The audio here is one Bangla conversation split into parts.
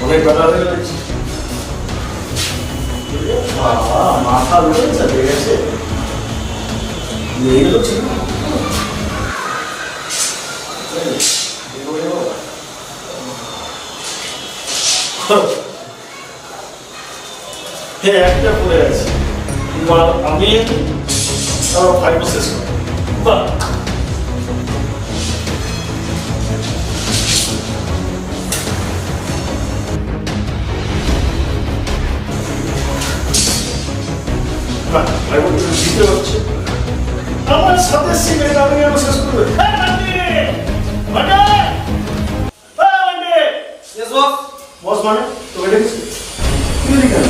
অনেক বেলা হয়ে গেছে। মাথা উঠেছে গেছে এইগুলো ছিল হ্যাঁ একটা পড়ে আছে আমি ফাইভ শেষ বা দিতে হচ্ছে আমার সাথে সিগারেট আমি শেষ করবে বস মানে তো এটা কি কেন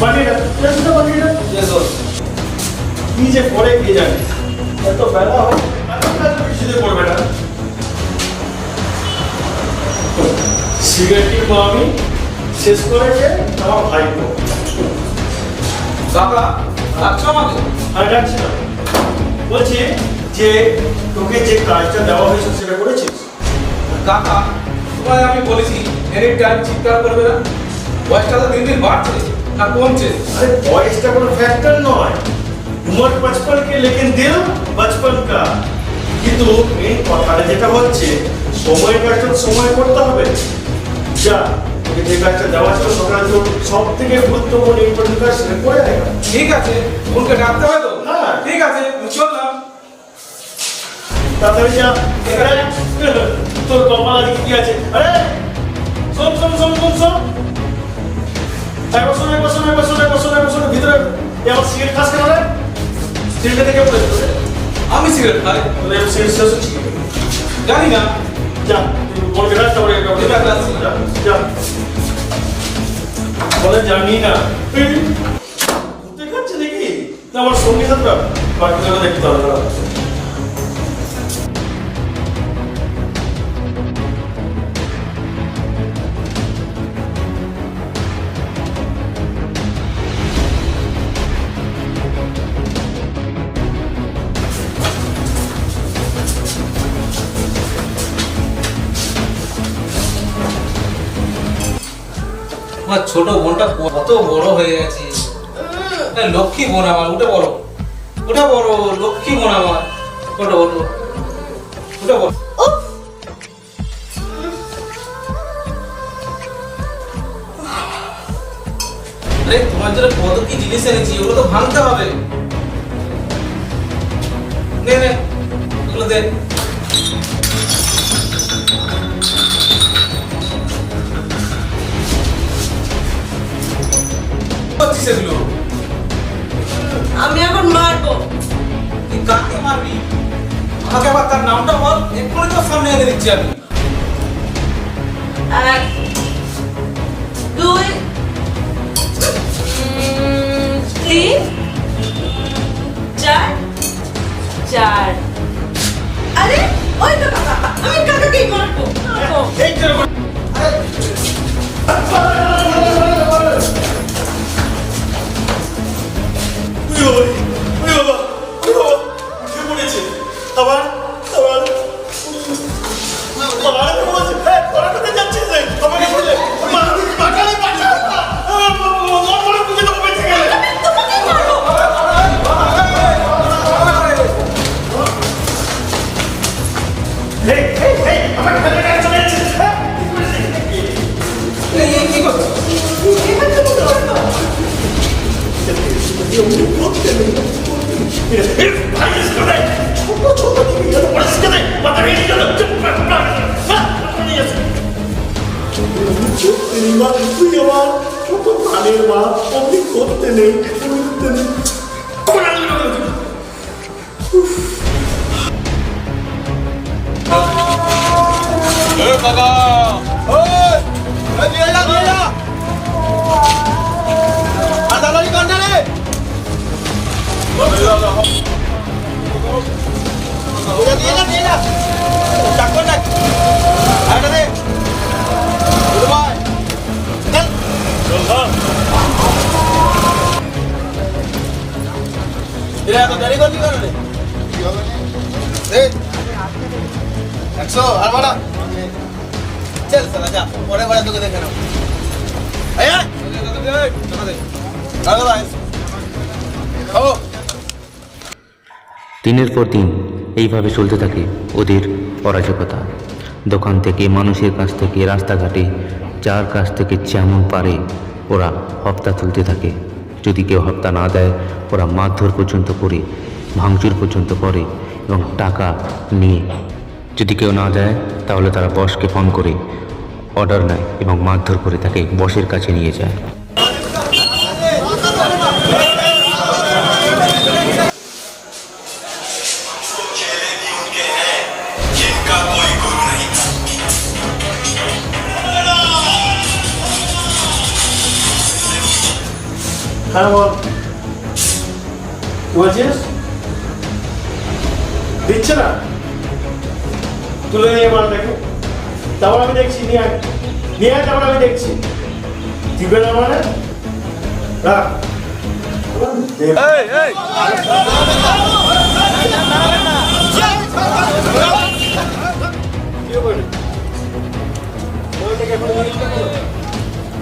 বাটিটা এটা বাটিটা কি যে পরে কে জানে এত বেলা হয় কিছুতে পড়বে না সিগারেটের আমি শেষ করেছে আমার ভাইপো কাকা ডাকছো আমাকে? আমি ডাকছি না বলছি যে তোকে যে কাজটা দেওয়া হয়েছে সেটা করেছিস কাকা তোমায় আমি বলেছি এনি টাইম চিৎকার করবে না, বয়সটা তো দিন দিন বাড়ছে না কমছে। अरे বয়সটা কোনো ফ্যাক্টর নয়, उम्र 55 के लेकिन दिल 55 का। কিন্তু মেন কথাটা যেটা হচ্ছে সময় কাজটা সময় করতে হবে। যা তোকে যে কাজটা দেওয়া ছিল সকালে তো সব থেকে গুরুত্বপূর্ণ ইম্পর্টেন্ট কাজ সেটা করে আয়। ঠিক আছে ফোনকে ডাকতে হবে তো? হ্যাঁ ঠিক আছে আমি চললাম। তাড়াতাড়ি যা। তোর কপাল আজকে কি আছে? আরে শোন শোন শোন শোন শোন একবার ভিতরে আমার সিগারেট খাস কেন রে? সিগারেট থেকে পড়েছে তোরে? আমি সিগারেট খাই? তোরে সিগারেট শেষ হচ্ছে কি? জানি না। যা তুই বলকে রাখতে পারে একটা ঠিক আছে যা যা বলে জানি না তুই ঘুরতে খাচ্ছে নাকি না আমার সঙ্গী সাথরা বাকি জায়গা দেখতে হবে না আমার ছোট বোনটা কত বড় হয়ে গেছে, লক্ষ্মী বোন আমার। উঠে বড় লক্ষ্মী বোন আমার। উঠে বড় আরে তোমার জন্য কত কি জিনিস এনেছি, ওগুলো তো ভাঙতে হবে। নে নে ওগুলো দে। সেগুলো আমি এখন মারবো। তুই কাকে মারবি? আমাকে আবার তার নামটা বল, এক্ষুনি তোর সামনে এনে দিচ্ছি আমি। 1 2 3 4 আরে ওই তো কাকা, আমি কাকাকেই মারবো। এই যে আর চল সালা যা পরে পরে তোকে দেখে নাও এই টাকা দে টাকা ভাই খাও দিনের পর দিন এইভাবে চলতে থাকে ওদের অরাজকতা। দোকান থেকে, মানুষের কাছ থেকে, রাস্তাঘাটে যার কাছ থেকে যেমন পারে ওরা হপ্তা তুলতে থাকে। যদি কেউ হপ্তা না দেয় ওরা মারধর পর্যন্ত করে, ভাঙচুর পর্যন্ত করে এবং টাকা নিয়ে যদি কেউ না দেয় তাহলে তারা বসকে ফোন করে অর্ডার নেয় এবং মারধর করে তাকে বসের কাছে নিয়ে যায়। হ্যাঁ বল, কি বলছিস? দিচ্ছে না, তুলে নিয়ে মাল দেখে, তারপর আমি দেখছি, নিয়ে আয়, তারপর আমি দেখছি। দিবে না মানে রাখ।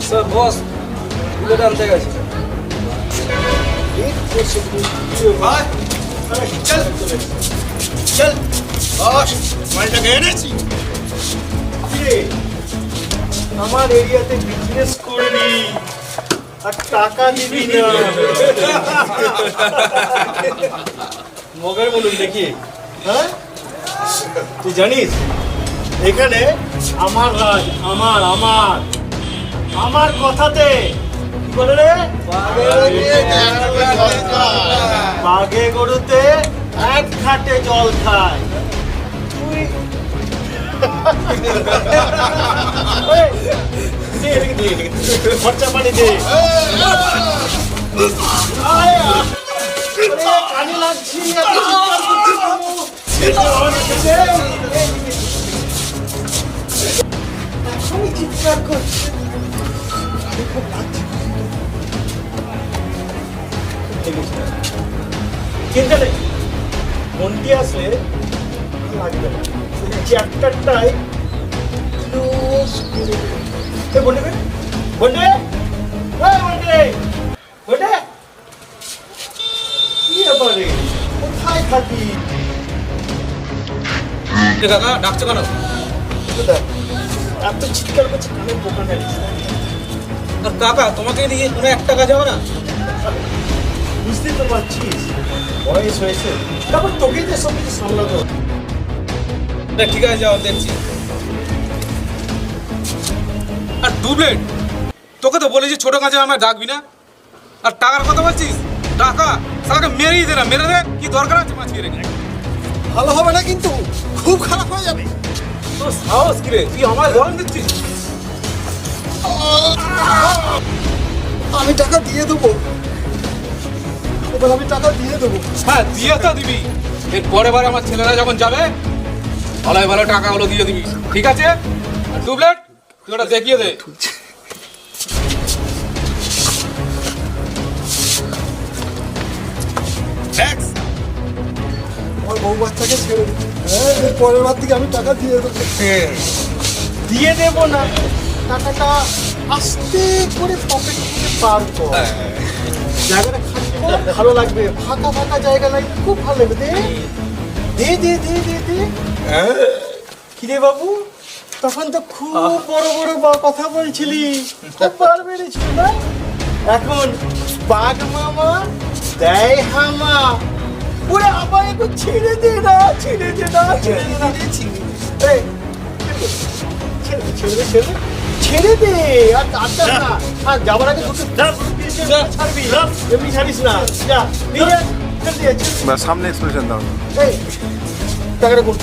স্যার বস বুলেট আনতে গেছে চল বস, মালটাকে এনেছি। আমার এরিয়াতে বিজনেস করবি আর টাকা দিবি না। মগের বলুন দেখি, হ্যাঁ তুই জানিস এখানে আমার রাজ, আমার আমার আমার কথাতে কি বলে রে, বাঘে গরুতে এক ঘাটে জল খায়। তুই খরচা পানি দে, কানে লাগছি। এখনই চিৎকার করছি, কিন্তু মন্টি আসলে লাগবে না, চ্যাপ্টারটাই ক্লোজ করে দে। বন্ডে বন্ডে বন্ডে বন্ডে, কি ব্যাপারে, কোথায় থাকি? কাকা ডাকছো কেন? এত চিৎকার করছে, কানে পোকা ফেলিস। আর কাকা তোমাকে নিয়ে কোনো একটা কাজ হবে না? বুঝতে তো পারছিস বয়স হয়েছে, তারপর তোকে যে সব কিছু সামলাতো। ঠিক আছে যাও দেখছি। আর ডুবলেট তোকে তো বলেছি ছোট কাজে আমায় ডাকবি না, আর টাকার কথা বলছিস। টাকা সালাকে মেরেই দে না, মেরে দে, কি দরকার আছে মাছ রেখে? ভালো হবে না কিন্তু, খুব খারাপ হয়ে যাবে। তোর সাহস কি রে, তুই আমার ধরন দিচ্ছিস? আমি টাকা দিয়ে দেবো, এবার আমি টাকা দিয়ে দেবো। হ্যাঁ দিয়ে তো দিবি, এর পরে বার আমার ছেলেরা যখন যাবে ভালোই ভালো টাকাগুলো দিয়ে দিবি, ঠিক আছে? আর ডুবলেট তুই ওটা দেখিয়ে দে। আমার বউ বাচ্চাকে ছেড়ে দিই, হ্যাঁ এর পরের বার থেকে আমি টাকা দিয়ে দেবো। দিয়ে দেবো না, টাকাটা আস্তে করে পকেট থেকে পার কর। জায়গাটা খালি ভালো লাগবে, ফাঁকা ফাঁকা জায়গা লাগবে, খুব ভালো লাগবে। দে দে দে দে দে দে। কিরে বাবু, তখন তো খুব বড় বড় কথা বলছিলি, খুব বার বেড়েছিল না? এখন বাঘ মামা দেয় হামা, ওরে আবার একটু ছেড়ে দে না, ছেড়ে দে না, ছেড়ে দে না, এই, ছেড়ে দে, ছেড়ে দে, ছেড়ে দে, ছেড়ে দে। আর আচ্ছা না, আর যাবার আগে দুটো ছাড়বি, এমনি ছাড়িস না। যা নিয়ে যা, ছেড়ে দে, ছেড়ে দে। সামনে এক্সপ্রেশন দাও। এই টাকাটা গুন,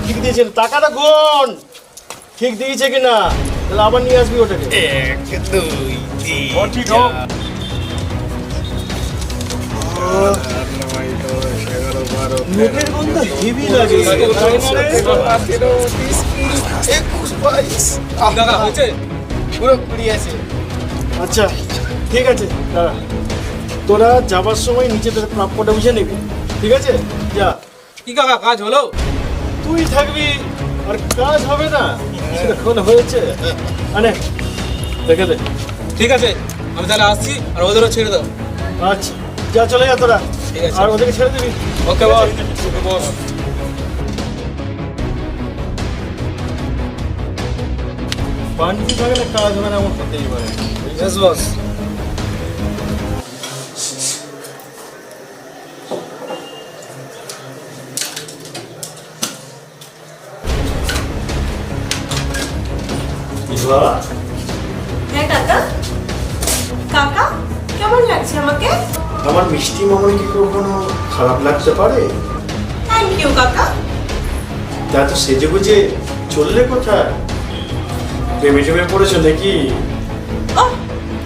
ঠিক দিয়েছে টাকাটা গুন, ঠিক দিয়েছে কিনা, তাহলে আবার নিয়ে আসবি ওটাকে। 1 2 3 ঠিক হোক। 9 10 11 12 মুখের গন্ধ হেভি লাগে। দাদা হয়েছে? পুরো কুড়ি আছে। আচ্ছা ঠিক আছে দাদা, তোরা যাবার সময় নিচে তোদের প্রাপ্যটা বুঝে নিবি, ঠিক আছে? যা। কি কাকা কাজ হলো? তুই থাকবি আর কাজ হবে না এখন হয়েছে আরে দেখে দে ঠিক আছে আমি তাহলে আসছি আর ওদেরও ছেড়ে দাও আচ্ছা যা চলে যা তোরা ঠিক আছে। আর ওদেরকে ছেড়ে দিবি ওকে বস বস পাঞ্চি থাকলে কাজ হবে না এমন হতেই পারে यस বস ইভা হ্যাঁ কাকা কাকা কেমন লাগছে আমাকে আমার মিষ্টি মামনি কি কখনো খারাপ লাগতে পারে থ্যাংক ইউ কাকা তা তো সেজে গুজে চললে কোথায় প্রেমে টেমে পড়েছো নাকি ও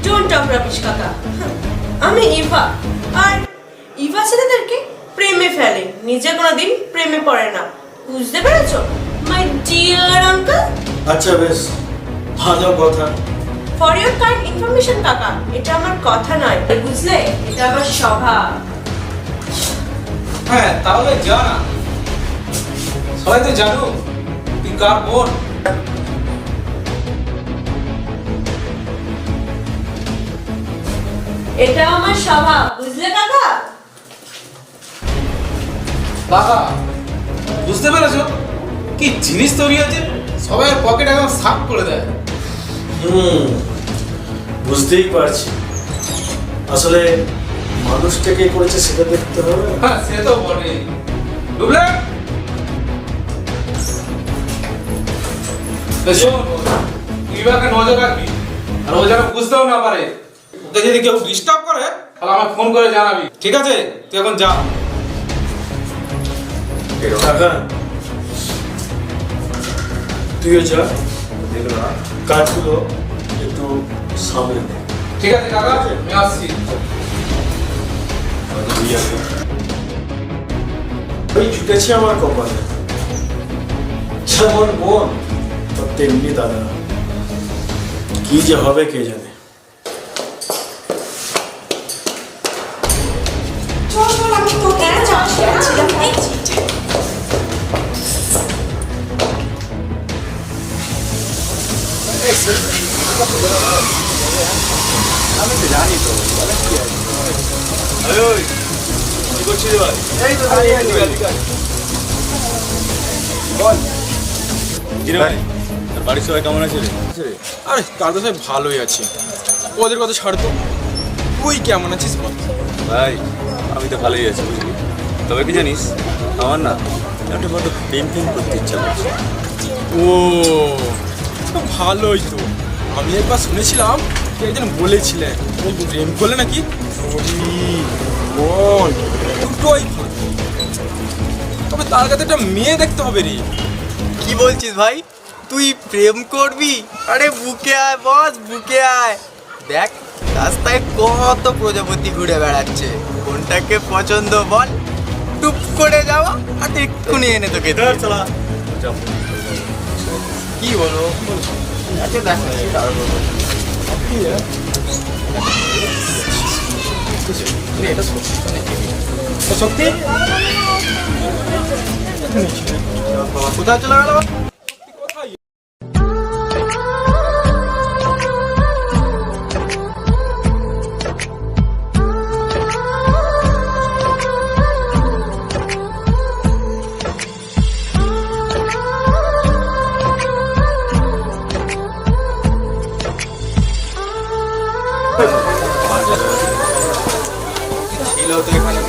ডোন্ট টক রাবিশ কাকা আমি ইভা আর ইভা ছেলেদেরকে প্রেমে ফেলে নিজে কোনোদিন প্রেমে পড়ে না বুঝতে পেরেছো মাই ডিয়ার আঙ্কেল আচ্ছা বেশ ভালো কথা ফর ইওর কাইন্ড ইনফরমেশন কাকা এটা আমার কথা নয় বুঝলে এটা আমার স্বভাব হ্যাঁ তাহলে যা না সবাই তো জানো তুই কার বোন এটা আমার স্বভাব বুঝলে কাকা বাবা বুঝতে পেরেছো কি জিনিস তৈরি আছে সবাই পকেট একদম সাফ করে দেয় বুঝতেই পারছি আসলে মানুষটাকে করেছে সেটা দেখতে হবে হ্যাঁ সে তো বটে ডুবলে শোন ইভাকে নজর রাখবি আর ও যেন বুঝতেও না পারে ওকে যদি কেউ ডিস্টার্ব করে তাহলে আমাকে ফোন করে জানাবি ঠিক আছে তুই এখন যা কাকা তুইও যা কাজগুলো একটু সামনে নে। ঠিক আছে কাকা আমি আসছি ওই ছুটেছে আমার কপালে যেমন বোন তেমনি দাদা কি যে হবে কে জানে আমি তোকে চাচ্ছিলাম আমি তো জানি তো কি করছিস ভাই এই তো বল কিরে ভাই তোর বাড়ির সবাই কেমন আছে রে আরে তারা তো সবাই ভালোই আছে ওদের কথা ছাড় তো তুই কেমন আছিস বল ভাই আমি তো ভালোই আছি বুঝলি তবে কি জানিস আমার না একটা বড় প্রেম করতে ইচ্ছা করছে ও তো ভালোই তো আমি একবার শুনেছিলাম কে একজন বলেছিলেন ও প্রেম করলে নাকি বল দুটোই ভালো। তবে তার কাছে একটা মেয়ে দেখতে হবে রে কি বলছিস ভাই তুই প্রেম করবি আরে বুকে আয় বস বুকে আয় দেখ রাস্তায় কত প্রজাপতি ঘুরে বেড়াচ্ছে কোনটাকে পছন্দ বল টুপ করে যাওয়া আর এক্ষুনি এনে তোকে দিয়ে দেব। কি বলো আচ্ছা দেখ না এটা আর বলো। এটা সত্যি তো নাকি? সত্যি কোথায় চলে গেল কোথায় ছিল তো এখানে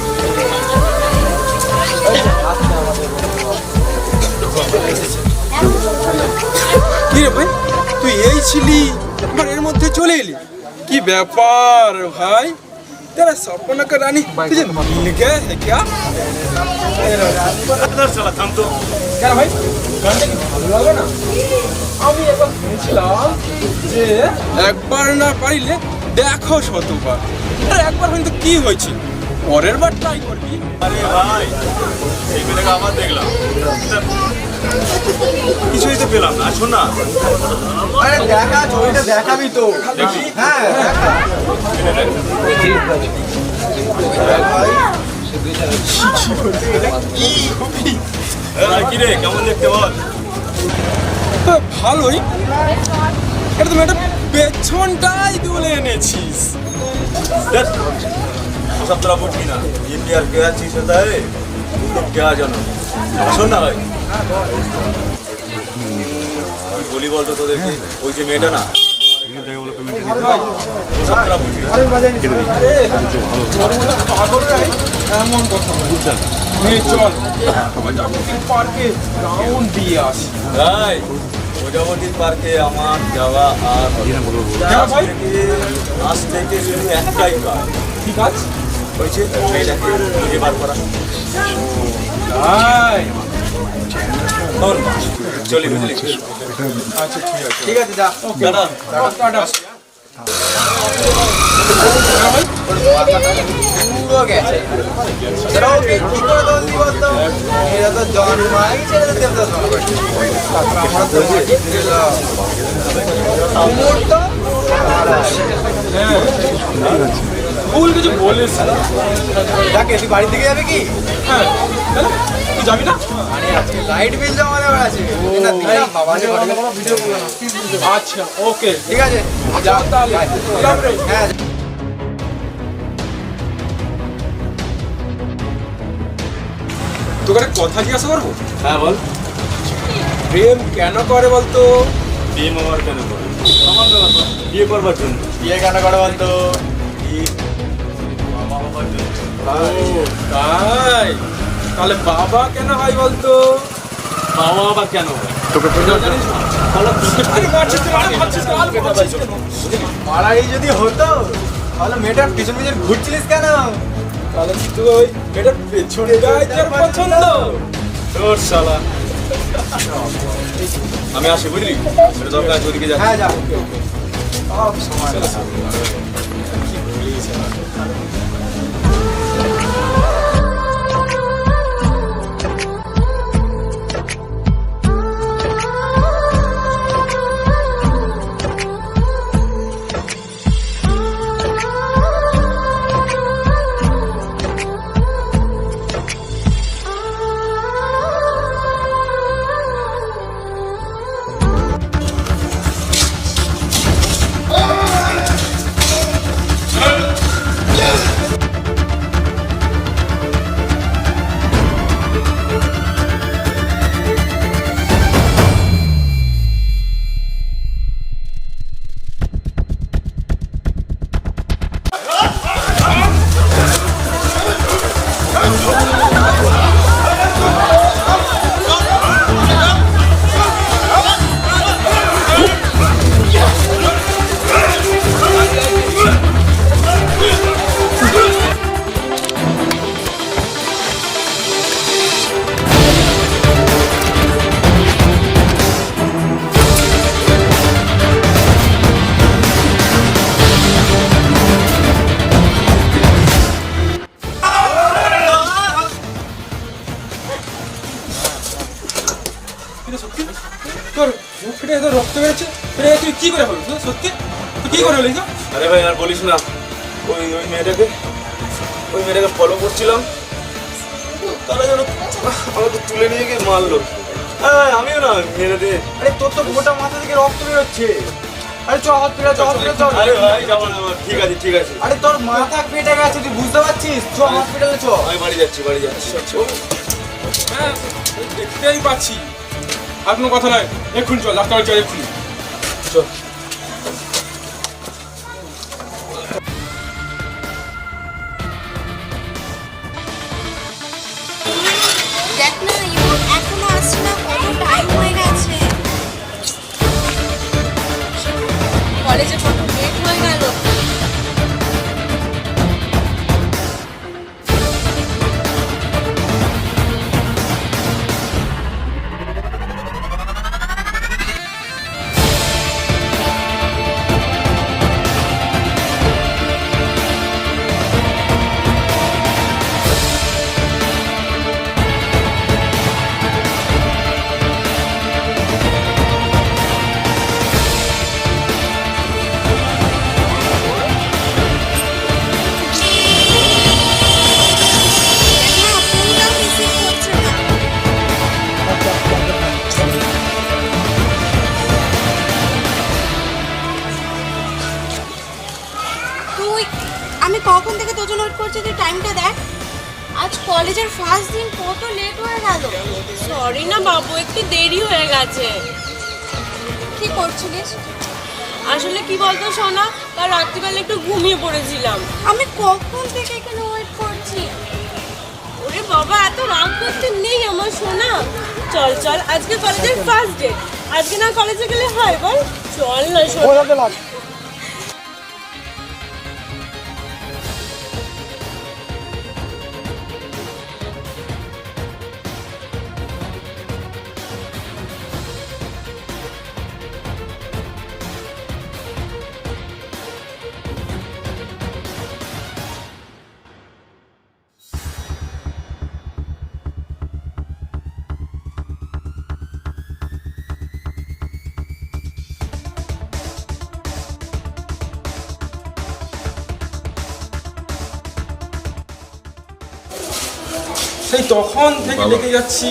কি রে ভাই তুই এই ছিলি আবার এর মধ্যে চলে এলি কি ব্যাপার ভাই तेरा सपना का रानी तुझे मिल गया है क्या চলা থাম তো কেন ভাই গানটা কি ভালো লাগে না আমি একবার শুনেছিলাম যে একবার না পারিলে দেখো শতবার আরে একবার হয়তো কি হয়েছে পরের বার ট্রাই করবি আরে ভাই এই মেয়েটাকে আবার দেখলাম কিছুই তো পেলাম না শোন না আরে দেখা ছবিটা দেখাবি তো হ্যাঁ দেখা। কি রে কেমন দেখতে বল ভালোই, এটা তুমি একটা পেছনটাই তুলে এনেছিস। सब तरह बुझी ना ये प्यार क्या चीज होता है तो क्या जानो শোন না ভাই বলি বলতো তোদেরকে ওই যে মেয়েটা না সব तरह বুঝি এমন কথা বুঝছেন চল পার্কে রাউন্ড দিয়ে আসি। ভাই প্রজাপতির পার্কে আমার যাওয়া আর হ্যাঁ ভাই, আজ থেকে শুধু একটাই কাজ ঠিক আছে হয়েছে মেয়েটাকে খুঁজে বার করা ভাই। চলি বুঝলি আচ্ছা ঠিক আছে, ঠিক আছে যা। দাদা টাটা। পুরো গেছে। এরা ওকে কি করে দোষ দিই বলতো? এরা তো জন্মাই ছেড়ে দিতে দেবতা জন্মাই। আমরা তো মাটি দিলাম। কুমোর তো ভুল কিছু বলিস না। যাকে তুই বাড়ি থেকে যাবে কি? হ্যাঁ তাহলে তুই যাবি না? আরে আজকে লাইট বিল জমা দেওয়ার আছে। এটা দিলাম বাবা রে ভিডিও করলাম। আচ্ছা ওকে ঠিক আছে যা তাহলে গেলাম রে। হ্যাঁ তোকে একটা কথা জিজ্ঞাসা করবো? হ্যাঁ বল প্রেম কেন করে বলতো? বিয়ে মামার কেন করে আমার ব্যাপার বিয়ে করবার জন্য বিয়ে কেন করে বলতো? বিয়ে মামা বাবার জন্য তাই তাহলে বাবা কেন হয় বলতো? বাবা বাবা কেন হয় জানিস না? আরে মারছিস কেন? আরে মারছিস কেন? আরে মারছিস কেন? মারাই যদি হতো তাহলে মেয়েটার পিছন পিছন ঘুরছিলিস কেন? তাহলে তুই এটার পেছনে গায়ে তোর পছন্দ। তোর শালা আমি আসি বুঝলি এটা দরকার আছে ওদিকে যা হ্যাঁ যা সব সময় তোর মুখটা এত রক্ত বেরোচ্ছে, এটা তুই কি করে হলো? সত্যি তুই কি করে হলো? আরে ভাই আর বলিস না ওই ওই মেয়েটাকে ফলো করছিলাম তারা যেন আমাকে তুলে নিয়ে গিয়ে মারলো হ্যাঁ আমিও না মেরে দে আরে তোর তো গোটা মাথা থেকে রক্ত বেরোচ্ছে। আরে চ হসপিটাল চ হসপিটাল চ। আরে ভাই যাবো না ঠিক আছে ঠিক আছে আরে তোর মাথা ফেটে গেছে তুই বুঝতে পারছিস? চ হসপিটালে চ। আমি বাড়ি যাচ্ছি হ্যাঁ দেখতেই পাচ্ছি, আর কোনো কথা নয়, এক্ষুনি চল ডাক্তার চল এক্ষুনি। চল দেখ না ইমন এখনো আসছে না, কত টাইম হয়ে গেছে, কলেজে কত লেট হয়ে গেল। করছে, তুই টাইমটা দেখ। আজ কলেজের ফার্স্ট দিন, কত লেট হয়ে গেল। সরি না বাবু, একটু দেরি হয়ে গেছে। কি করছিলিস? আসলে কি বলতো সোনা, তার রাত্রিবেলা একটু ঘুমিয়ে পড়েছিলাম। আমি কখন থেকে এখানে ওয়েট করছি। ওরে বাবা, এত রাগ করতে নেই আমার সোনা। চল চল, আজকে কলেজের ফার্স্ট ডে, আজকে না কলেজে গেলে হয় বল? চল না সোনা। সেই তখন থেকে দেখে যাচ্ছি,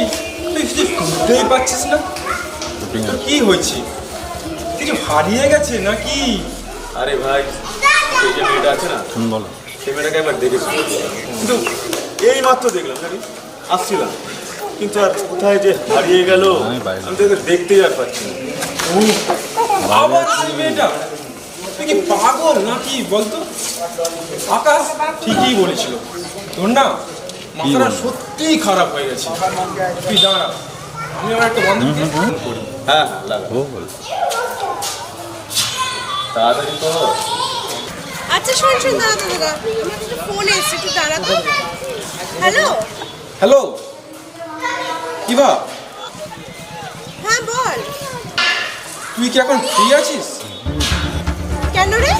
তুই কিছু বুঝতেই পারছিস না। তোর কি হয়েছে? কিছু হারিয়ে গেছে নাকি? আরে ভাই, এই যে মেয়েটা আছে না, বলো, সেই মেয়েটাকে একবার দেখেছি, কিন্তু এই মাত্র দেখলাম জানি, আসছিলাম, কিন্তু আর কোথায় যে হারিয়ে গেল আমি তোকে দেখতেই আর পাচ্ছি না। আবার ওই মেয়েটা, তুই কি পাগল নাকি বলতো? আকাশ ঠিকই বলেছিল, তোর না মাথাটা সত্যিই খারাপ হয়ে গেছে। তুই দাঁড়া, আমি আমার একটা বন্ধুকে ফোন করি। হ্যাঁ হ্যাঁ, লাগা তাড়াতাড়ি তো। আচ্ছা শোন শোন, দাঁড়া দাঁড়া, আমার একটা ফোন এসেছে, একটু দাঁড়া তো। হ্যালো। হ্যালো ইভা, হ্যাঁ বল। তুই কি এখন ফ্রি আছিস? কেন রে,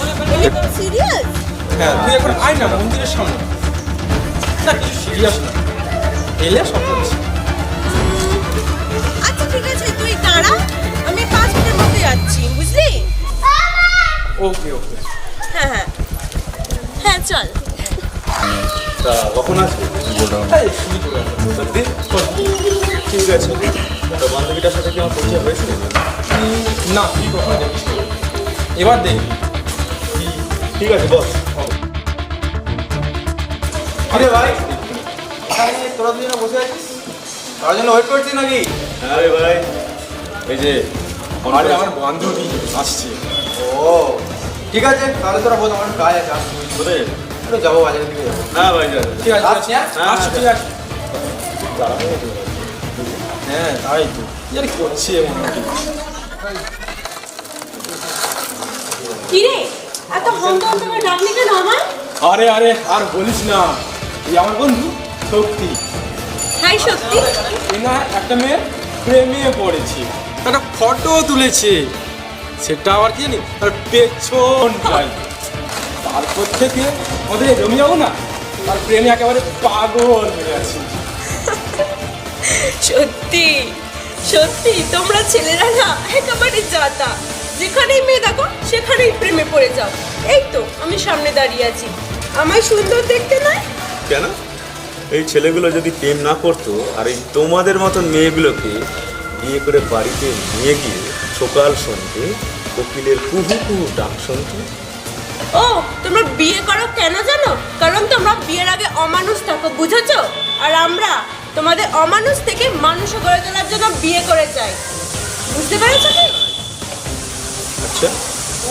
সিরিয়াস? হ্যাঁ, তুই এখন আয় না মন্দিরের সামনে। না কিছু সিরিয়াস না, এলে সব বলছি। আচ্ছা ঠিক আছে, তুই দাঁড়া, আমি 5 মিনিটের মধ্যে যাচ্ছি, বুঝলি? ওকে ওকে। হ্যাঁ হ্যাঁ হ্যাঁ, চল। তা কখন আসবে? এই, শুরু করে দাও। সত্যি? ঠিক আছে, তো বান্ধবীটার সাথে কি আমার পরিচয় হয়েছে? না, তুই কখনো দেখিস না। এবার দেখবি। ঠিক আছে বস। আরে ভাই, এখানে তোরা দুজনে বসে আছিস, তার জন্য ওয়েট করছিস নাকি? হ্যাঁ রে ভাই, এই যে আরে আমার বান্ধবী আসছে। ও ঠিক আছে, তাহলে তোরা বল, আমার কাজ আছে, আসছি। কোথায়? একটু যাবো, বাজারের দিকে যাবো। হ্যাঁ ভাই, যা ঠিক আছে আসছি, হ্যাঁ? আসছি, ঠিক আছে। হ্যাঁ তাই তো, কি আর করছে মনে হয়। কি রে, এত হন্তন করে ডাকলি কেন আমার? আরে আরে আর বলিস না, এই আমার বন্ধু শক্তি, হাই সত্যি? এ না একটা মেয়ের প্রেমে পড়েছে, একটা ফটো তুলেছে, সেটা আবার কি জানি তার পেছনটাই। তারপর থেকে ওদের জমি যাবো না, তার প্রেমে একেবারে পাগল হয়ে আছে। সত্যি সত্যি, তোমরা ছেলেরা না একেবারে জাতা, যেখানেই মেয়ে দেখো সেখানেই প্রেমে পড়ে যাও। এই তো আমি সামনে দাঁড়িয়ে আছি, আমায় সুন্দর দেখতে নয়? কেন? এই ছেলেগুলো যদি প্রেম না করতো আর এই তোমাদের মতন মেয়েগুলোকে বিয়ে করে বাড়িতে নিয়ে গিয়ে সকাল সন্ধ্যে কোকিলের কুহু কুহু ডাক শুনতো। ও, তোমরা বিয়ে করো কেন জানো? কারণ তোমরা বিয়ের আগে অমানুষ থাকো, বুঝেছো? আর আমরা তোমাদের অমানুষ থেকে মানুষ গড়ে তোলার জন্য বিয়ে করে যাই, বুঝতে পেরেছো কি? আচ্ছা,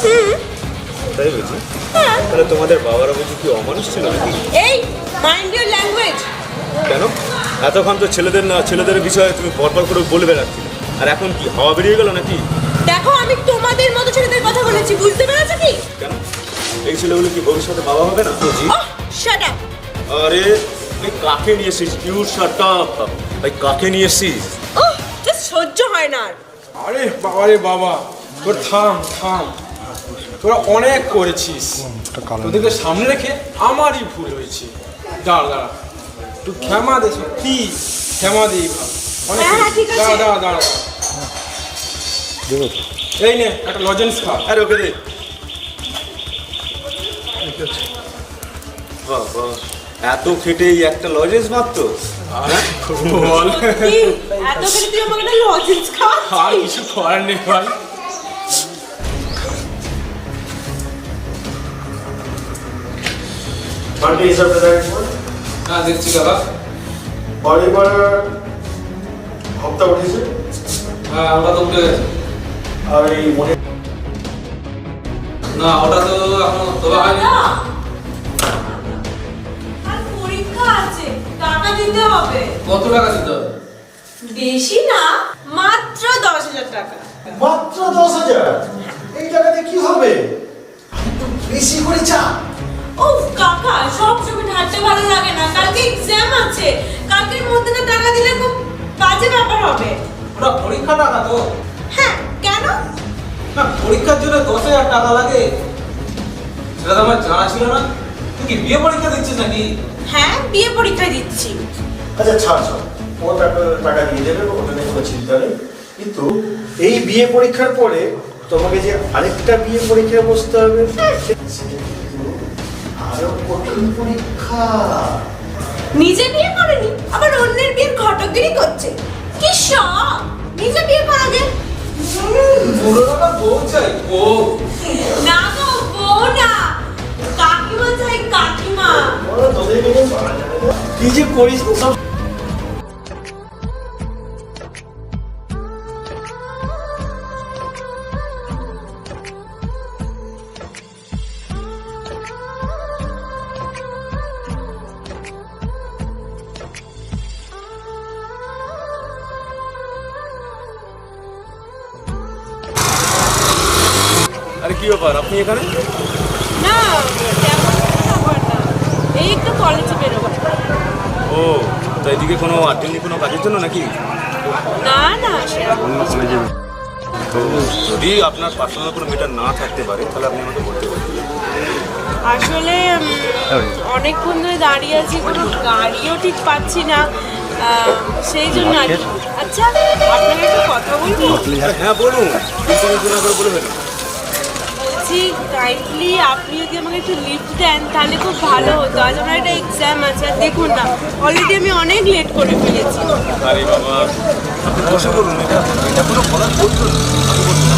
হুম, তাই বুঝি? হ্যাঁ। তাহলে তোমাদের বাবারা বুঝি কি অমানুষ ছিল নাকি? এই মাইন্ড ইউর ল্যাঙ্গুয়েজ। কেন? এতক্ষণ তো ছেলেদের বিষয়ে তুমি পরপর করে বলে বেড়াচ্ছিলে, আর এখন কি হাওয়া বেরিয়ে গেল নাকি? দেখো, আমি তোমাদের মতো ছেলেদের কথা বলেছি, বুঝতে পেরেছো কি? কেন? এই ছেলেগুলো কি ভবিষ্যতে বাবা হবে না? বুঝি। Oh, shut up. আরে তুই কাকে নিয়ে এসেছিস? You shut up. ভাই কাকে নিয়ে এসেছিস? ওহ, জাস্ট সহ্য হয় না আর। আরে বাবা রে বাবা, তোর থাম থাম, তোরা অনেক করেছিস, তোদেরকে সামনে রেখে আমারই ভুল হয়েছে। দাঁড়া দাঁড়া, তুই ক্ষমা দে, সত্যি ক্ষমা দে। অনেক হ্যাঁ, ঠিক আছে। দাঁড়া দাঁড়া দাঁড়া, এই নে একটা লজেন্স খা। আরে ওকে দে। বাহ বাহ, এত খেটে এই একটা লজেন্স মাত্র? বল, কি, এত করে তুই আমাকে একটা লজেন্স আর খাওয়াচ্ছিস? কিছু করার নেই ভাই। বান্টি হিসাবটা দেখুন। হ্যাঁ দেখছি কাকা। বাড়ি ভাড়ার হপ্তা উঠেছে, হ্যাঁ ওটা তো উঠে গেছে। আর এই মনে না ওটা তো এখনো তোলা হয়নি। দাদা, আর পরীক্ষা আছে, টাকা দিতে হবে। কত টাকা দিতে হবে? বেশি না, মাত্র 10,000 টাকা। মাত্র 10,000? এই টাকাতে কি হবে? বেশি করে চা। উফ কাকা, সব সময় হাঁটতে ভালো লাগে না, কালকে এক্সাম আছে, কালকের মধ্যে না টাকা দিলে খুব বাজে ব্যাপার হবে। ওটা পরীক্ষা টাকা তো। হ্যাঁ, কেন? না পরীক্ষার জন্য 10,000 টাকা লাগে, সেটা তো আমার জানা ছিল না। তুই কি বিয়ে পরীক্ষা দিচ্ছিস নাকি? হ্যাঁ, বিয়ে পরীক্ষা দিচ্ছি। আচ্ছা ছাড় ছাড়, ও টাকা দিয়ে দেবে, ওটা নিয়ে কোনো চিন্তা নেই। কিন্তু এই বিয়ে পরীক্ষার পরে তোমাকে যে আরেকটা বিয়ে পরীক্ষায় বসতে হবে, সেটা কিন্তু আরো কঠিন পরীক্ষা। নিজে বিয়ে করেনি, আবার অন্যের বিয়ের ঘটকগিরি করছে। কি শখ, নিজে বিয়ে করাবে। বুড়ো টাকা বউ চাই, বউ। না গো, বউ না, কাকিমা চাই, কাকিমা। ওরা তোদের মেয়ে পারা যাবে না। কি যে করিস না সব। আরে কি ব্যাপার, আপনি এখানে? না, তেমন কোনো ব্যাপার না। এই একটু কলেজে বেরোবো। ও, তো এদিকে কোনো আর্জেন্ট কোনো কাজের জন্য নাকি? না না, সেরকম অন্য কলেজে। তো যদি আপনার পার্সোনাল কোনো মিটার না থাকতে পারে তাহলে আপনি আমাকে বলতে পারেন। আসলে অনেকক্ষণ ধরে দাঁড়িয়ে আছি, কোনো গাড়িও ঠিক পাচ্ছি না, সেই জন্য আর কি। আচ্ছা, আপনাকে একটা কথা বলবো? হ্যাঁ বলুন, শোনা করে বলে ফেলুন। বলছি, কাইন্ডলি আপনি যদি আমাকে একটু লিফট দেন তাহলে খুব ভালো হতো। আজ আমার একটা এক্সাম আছে, আর দেখুন না অলরেডি আমি অনেক লেট করে ফেলেছি। আরে বাবা, আপনি বসে বলুন, এটা কোনো বলার বলতো না। আপনি বলুন না।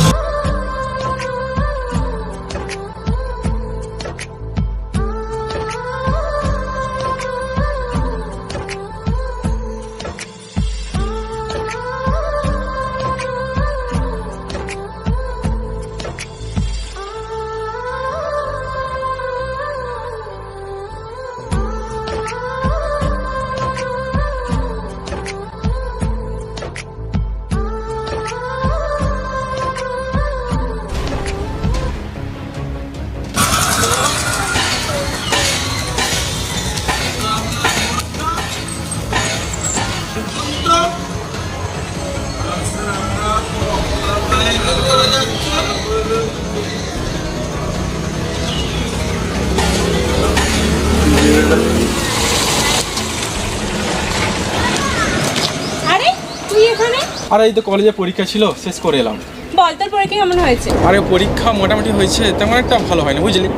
আরে তুই এখানে? আর এই তো কলেজে পরীক্ষা ছিল, শেষ করে এলাম। বল, তোর পরীক্ষা কেমন হয়েছে? আরে পরীক্ষা মোটামুটি হয়েছে, তেমন একটা ভালো হয়নি বুঝলি।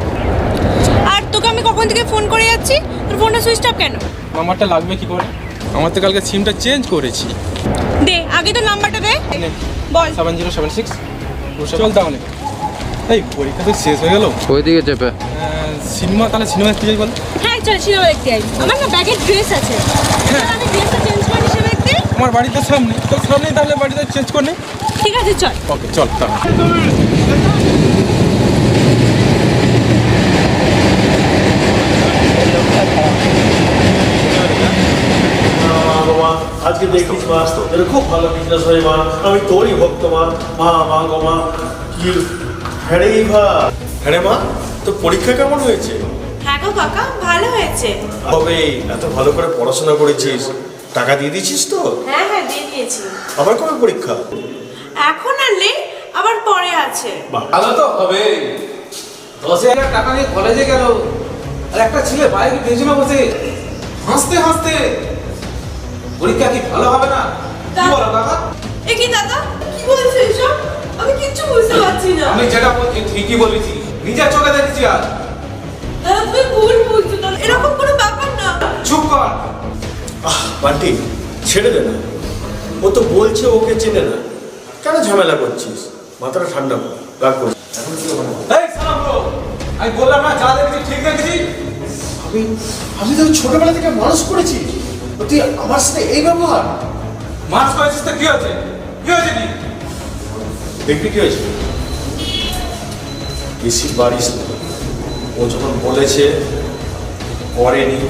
আর তোকে আমি কখন থেকে ফোন করে যাচ্ছি, তোর ফোনটা সুইচ অফ কেন? নাম্বারটা লাগবে কি করে? আমার তো কালকে সিমটা চেঞ্জ করেছি। দে আগে তো নাম্বারটা দে। বল। 7076। চল তাহলে। এই পরীক্ষা তো শেষ হয়ে গেল, ওইদিকে চেপে সিনেমা, তাহলে সিনেমা দেখতে যাই বল। হ্যাঁ চল, সিনেমা দেখতে যাই। আমার না ব্যাগে ড্রেস আছে, আমি ড্রেসটা চেঞ্জ করে নিয়ে দেখতে। আমার বাড়িতে সামনে, তো সামনেই তাহলে বাড়িতে চেঞ্জ করে নে। ঠিক আছে চল। ওকে চল তাহলে। আজকে দেখিস মা, এটা খুব ভালো বিজনেস হয় মা, আমি তোরই ভক্ত মা। মা মা গো মা, কি হ্যাঁ ভা। হ্যাঁ মা, তো পরীক্ষা কেমন হয়েছে? হ্যাঁ গো কাকা, ভালো হয়েছে। হবে, এত ভালো করে পড়াশোনা করেছিস, টাকা দিয়ে দিয়েছিস তো? হ্যাঁ হ্যাঁ, দিয়ে দিয়েছি। আবার কবে পরীক্ষা? এখন আর নেই, আবার পরে আছে। ভালো তো হবে। 10,000 টাকা নিয়ে কলেজে গেল, আর একটা ছেলে বাইকে পেছনে বসে হাসতে হাসতে। পরীক্ষা কি ভালো হবে না? কি বলো কাকা? এ কি দাদা, কি বলছো এসব? আমি কিচ্ছু বুঝতে পারছি না। আমি যেটা বলছি ঠিকই বলেছি, নিজের চোখে দেখেছি। আর দাদা তুমি ভুল বুঝছো, এরকম কোনো ব্যাপার না। চুপ কর। বান্টি, ছেড়ে দে না, ও তো বলছে ওকে চেনে না, কেন ঝামেলা করছিস? মাথাটা ঠান্ডা কর, রাগ কর। এখন কি হবে? এই সালাম ব্রো, আমি বললাম না যা দেখেছি ঠিক দেখেছি। আমি আমি তো ছোটবেলা থেকে মানুষ করেছি, তুই আমার সাথে এই ব্যবহার? মাছ করেছিস তো কি হয়েছে? কি হয়েছে কি? দেখবি কি হয়েছে? বেশি বাড়িস না। ও যখন বলেছে করেনি,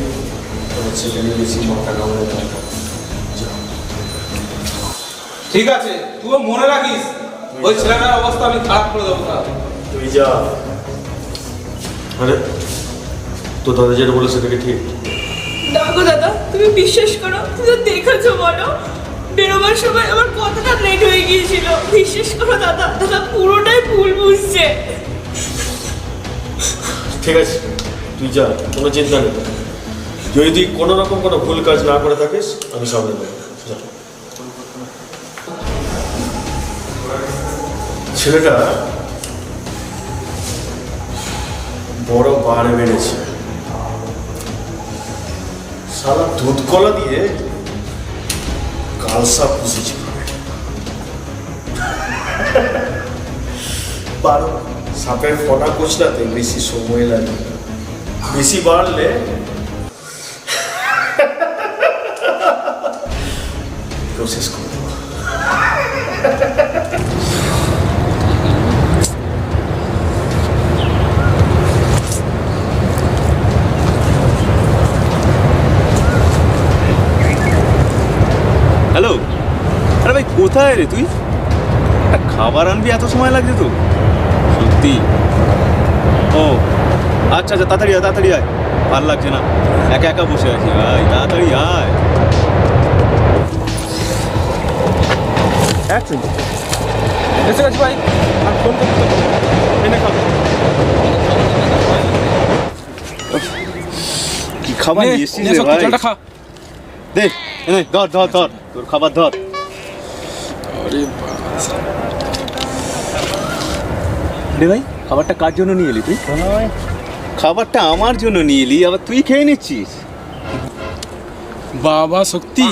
তখন সেখানে বেশি মাথা কামড়ে দরকার। ঠিক আছে, তুইও মনে রাখিস ওই ছেলেটার অবস্থা আমি খারাপ করে দেবো তাহলে। তুই যা। মানে তো দাদা যেটা বলে সেটাকে ঠিক? দেখো দাদা, তুমি বিশ্বাস করো, তুমি তো দেখেছো বলো, বেরোবার সময় আমার কথাটা লেট হয়ে গিয়েছিল। বিশ্বাস করো দাদা, দাদা পুরোটাই ভুল বুঝছে। ঠিক আছে, তুই যা, কোনো চিন্তা নেই। যদি তুই কোনো রকম কোনো ভুল কাজ না করে থাকিস, আমি সামনে দেবো। যা। ছেলেটা বড় বার বেড়েছে, সারা দুধ কলা দিয়ে কালসা পুষেছে। বারো সাপের ফটা কোচলাতে বেশি সময় লাগে, বেশি বাড়লে প্রসেস করে দেবো। হ্যালো, আরে ভাই কোথায় রে তুই? খাবার আনবি এত সময় লাগছে তো? সত্যি? ও আচ্ছা আচ্ছা, তাড়াতাড়ি আয় তাড়াতাড়ি আয়, ভাল লাগছে না একা একা বসে আছি ভাই, তাড়াতাড়ি আয়। এক মিনিট এসে গেছি ভাই, আর ফোন করতে এনে খাবো। কি খাবার নিয়ে এসছিস রে ভাই? জলটা খা। দে এনে ধর ধর ধর, তোর খাবার ধর। আরে রে ভাই, খাবারটা কার জন্য নিয়ে এলি তুই? খাবারটা আমার জন্য নিয়ে এলি, আবার তুই খেয়ে নিচ্ছিস? বাবা শক্তি,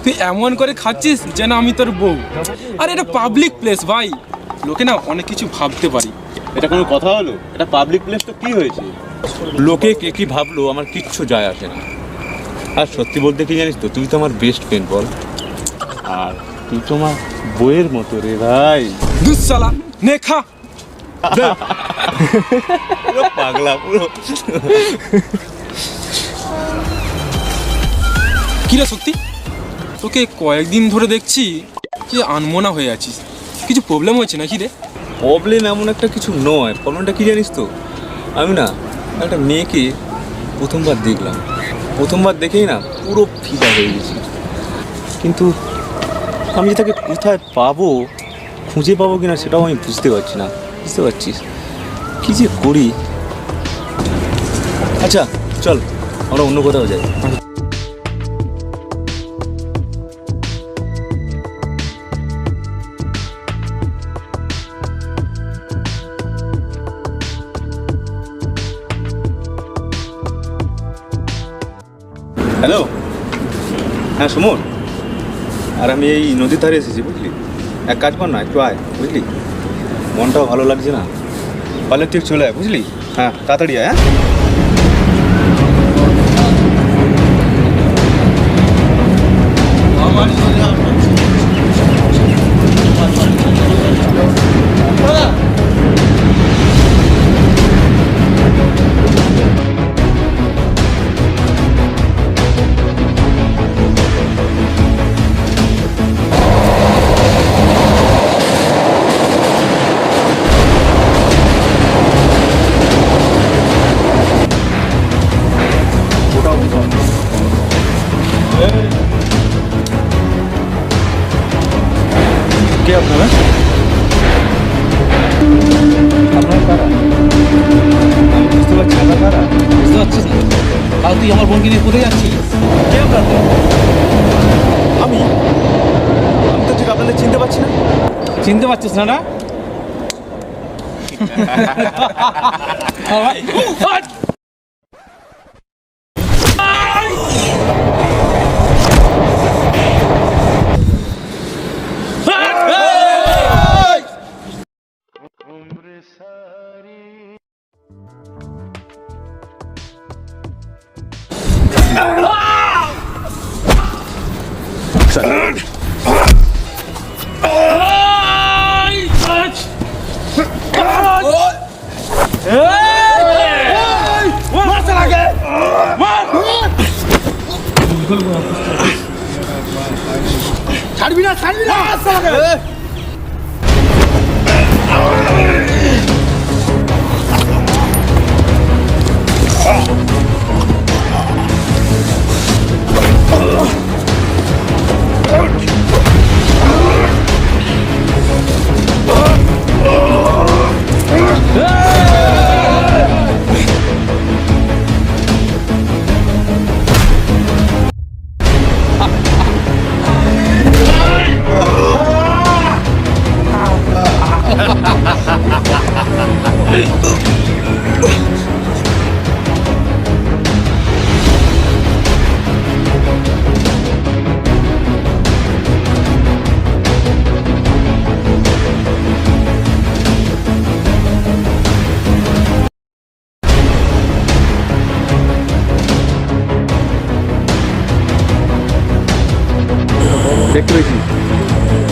তুই এমন করে খাচ্ছিস যেন আমি তোর বউ। আর এটা পাবলিক প্লেস ভাই, লোকে না অনেক কিছু ভাবতে পারি। এটা কোনো কথা হলো? এটা পাবলিক প্লেস তো কি হয়েছে? লোকে কে কি ভাবলো আমার কিচ্ছু যায় আসে না। আর সত্যি বলতে কি জানিস তো, তুই তো আমার বেস্ট ফ্রেন্ড বল, আর তুই তো আমার বইয়ের মতো রে ভাই। দুঃসালা নে খা। পুরো পাগলা পুরো। কিরে শক্তি, তোকে কয়েকদিন ধরে দেখছি যে আনমনা হয়ে আছিস, কিছু প্রবলেম হয়েছে নাকি রে? প্রবলেম এমন একটা কিছু নয়, প্রবলেমটা কি জানিস তো, আমি না একটা মেয়েকে প্রথমবার দেখলাম, প্রথমবার দেখেই না পুরো ফিদা হয়ে গেছি। কিন্তু আমি যে তাকে কোথায় পাবো, খুঁজে পাবো কিনা সেটাও আমি বুঝতে পারছি না। বুঝতে পারছিস কী যে করি? আচ্ছা চল আমরা অন্য কোথাও যাই। হ্যালো, হ্যাঁ সুমন, আর আমি এই নদীর ধারে এসেছি বুঝলি। এক কাজ কর না, একটু আয় বুঝলি, মনটাও ভালো লাগছে না, পারলে ঠিক চলে আয় বুঝলি। হ্যাঁ তাড়াতাড়ি আয়। হ্যাঁ কে আপনারা? আপনারা কারা? আমি বুঝতে পারছি না কারা। বুঝতে পারছিস না? তাও তুই আমার বোনকে নিয়ে কোথায় যাচ্ছিস? কে আপনারা? আমি আমি তো ঠিক আপনাদের চিনতে পারছি না। চিনতে পারছিস না? ছাড়বি না দেখতে পেয়েছি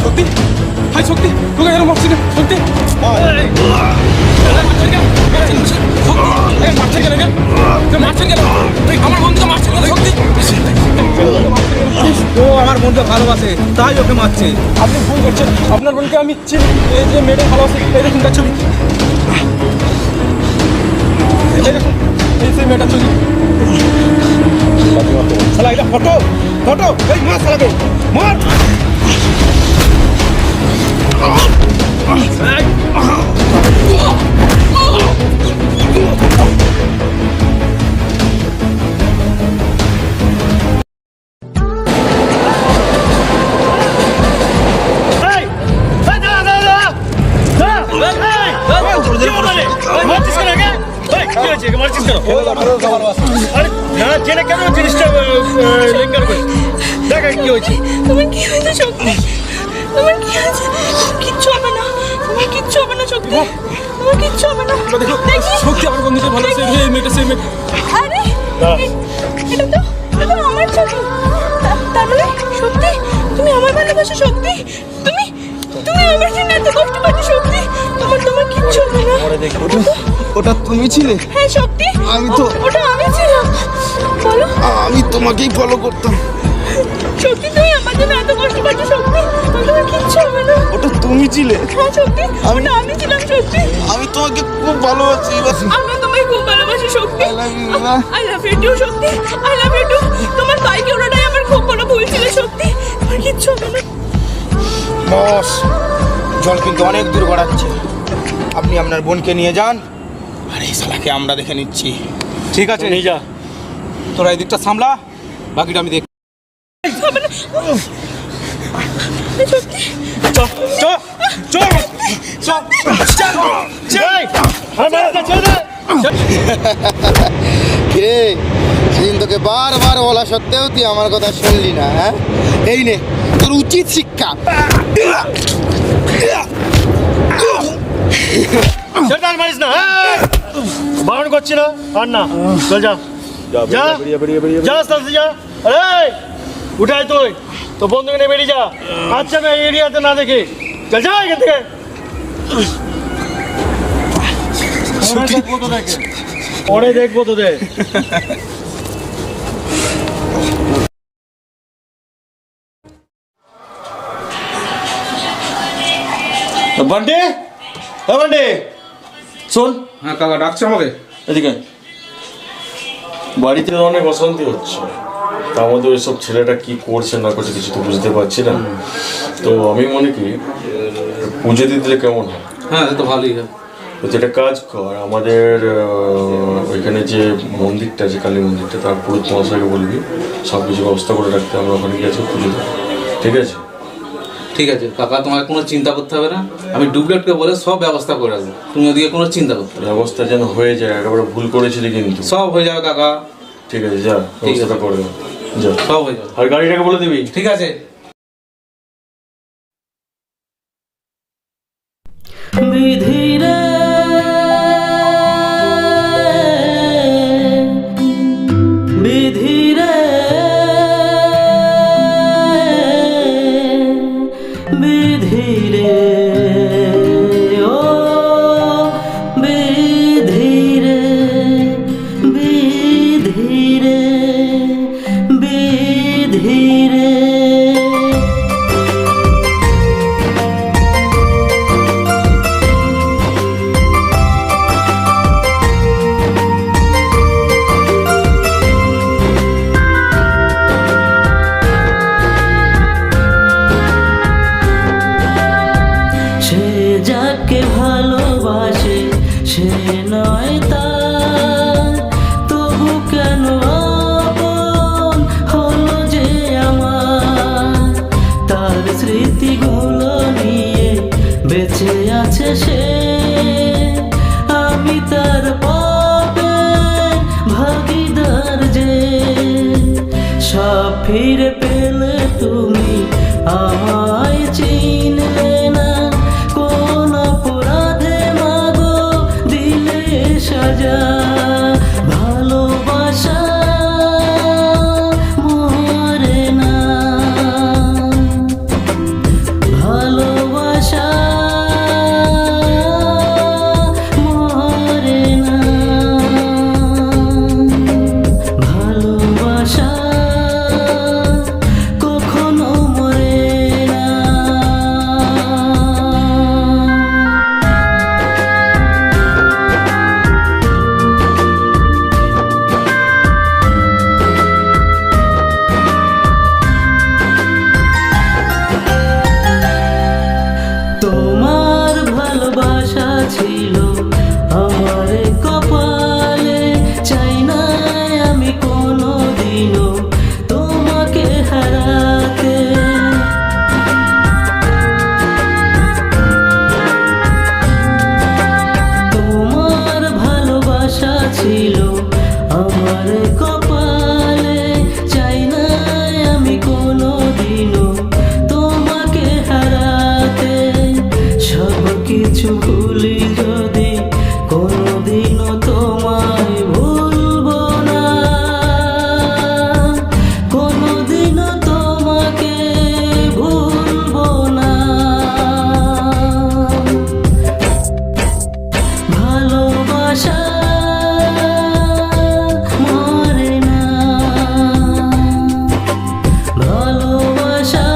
শক্তি হাই শক্তি তোকে এরকম মারছি না শক্তি আমার বন্ধুকে মারছে শক্তি ও আমার বন্ধুকে ভালোবাসে তাই ওকে মারছে আপনি ভুল করছেন আপনার বোনকে আমি চিনি এই যে মেয়েটা ভালোবাসে এই দেখুন তার ছবি এই দেখুন এই সেই মেয়েটার ছবি শালা এটা ফটো এই মার শালাকে মার তোমার কি হয়েছে শক্তি? তোমার কি হয়েছে? কিচ্ছু হবে না, তোমার কিচ্ছু হবে না শক্তি, তোমার কিচ্ছু হবে না। শক্তি আমার বন্ধুকে ভালোবাসে এই মেয়েটা সেই মেয়ে। আরে এটা তো আমার ছবি। তার মানে সত্যি তুমি আমার ভালোবাসো শক্তি? তুমি আমার জন্য এত কষ্ট পাচ্ছ শক্তি? তোমার কিচ্ছু হবে না। ওটা তুমি ছিলে? হ্যাঁ শক্তি, আমি তো ওটা আমি ছিলাম। বলো। আমি তোমাকেই ফলো করতাম। সত্যি তুমি আমার জন্য এত কষ্ট পাচ্ছ শক্তি? তোমার কিচ্ছু হবে না। ওটা তুমি ছিলে? হ্যাঁ শক্তি, ওটা আমি ছিলাম শক্তি। আমি তোমাকে খুব ভালোবাসি। আমি তোমায় খুব ভালোবাসি শক্তি। I love you too Shakti, I love you too। তোমার ভাইকে ওটাই আমার খুব বড় ভুল ছিল শক্তি। তোমার কিচ্ছু হবে না। বস জল কিন্তু অনেক দূর গড়াচ্ছে, আপনি আপনার বোনকে নিয়ে যান আর এই শালাকে আমরা দেখে নিচ্ছি। ঠিক আছে নিয়ে যা, তোরা এই দিকটা সামলা, বাকিটা আমি দেখ। হবে না শক্তি। কে সেদিন তোকে বারবার বলা সত্ত্বেও তুই আমার কথা শুনলি না? হ্যাঁ, এই নে তোর উচিত শিক্ষা। মারিস না, বারণ করছি না আর না, চল যা যা যা আস্তে আস্তে যা। আরে উঠাই তুই তো বন্ধুকে নিয়ে বেরিয়ে যা। আচ্ছা না এরিয়াতে না দেখি, চল যা এখান থেকে। পরে দেখবো তোদের। বান্ডে বান্ডে শোন। হ্যাঁ কাকা ডাকছে আমাকে। এদিকে বাড়িতে অনেক অশান্তি হচ্ছে, তা আমাদের ওইসব ছেলেটা কি করছে না করছে কিছু তো বুঝতে পারছি না। তো আমি মনে কি পুজো দিয়ে দিলে কেমন হয়? হ্যাঁ তো ভালোই হয়। তো যেটা কাজ কর, আমাদের ওইখানে যে মন্দিরটা আছে কালী মন্দিরটা, তার পুরো মশাইকে বলবি সব কিছু ব্যবস্থা করে রাখতে। আমরা ওখানে গিয়েছি পুজো দেবো, ঠিক আছে? ঠিক আছে কাকা, তোমাকে কোনো চিন্তা করতে হবে না, আমি ডুপ্লেটকে বলে সব ব্যবস্থা করে রাখবো, তুমি ওদিকে কোনো চিন্তা করতে হবে না। ব্যবস্থা যেন হয়ে যায়, একেবারে ভুল করেছিলি কিন্তু। সব হয়ে যাবে কাকা। ঠিক আছে যা, ব্যবস্থাটা করে দেবো, যা। সব হয়ে যাবে। আর গাড়িটাকে বলে দিবি। ঠিক আছে। বিধিরে বিধিরে ইচ্ছে নয় তার, তবু কেন আপন হলো যে আমার। তার স্মৃতিগুলো নিয়ে বেঁচে আছে সে, আমি তার পাপের ভাগিদার যে। সব ফিরে পেলে তুমি আমায় চিনলে না, কোন অপরাধে মাগো দিলে সাজা। ভালোবাসা মরে না, ভালোবাসা মরে না, ভালোবাসা কখনো মরে না। তোমার ভালোবাসা ছিল আমার কপালে, চাই না আমি কোনো দিনও তোমাকে হারাতে। তোমার ভালোবাসা ছিল আমার কপালে, চাই না আমি কোনো দিনও তোমাকে হারাতে। সব কিছু ভুলি যদি কোনোদিনও তোমায় ভুলবো না, কোনোদিনও তোমাকে ভুলবো না। ভালোবাসা মরে না, ভালোবাসা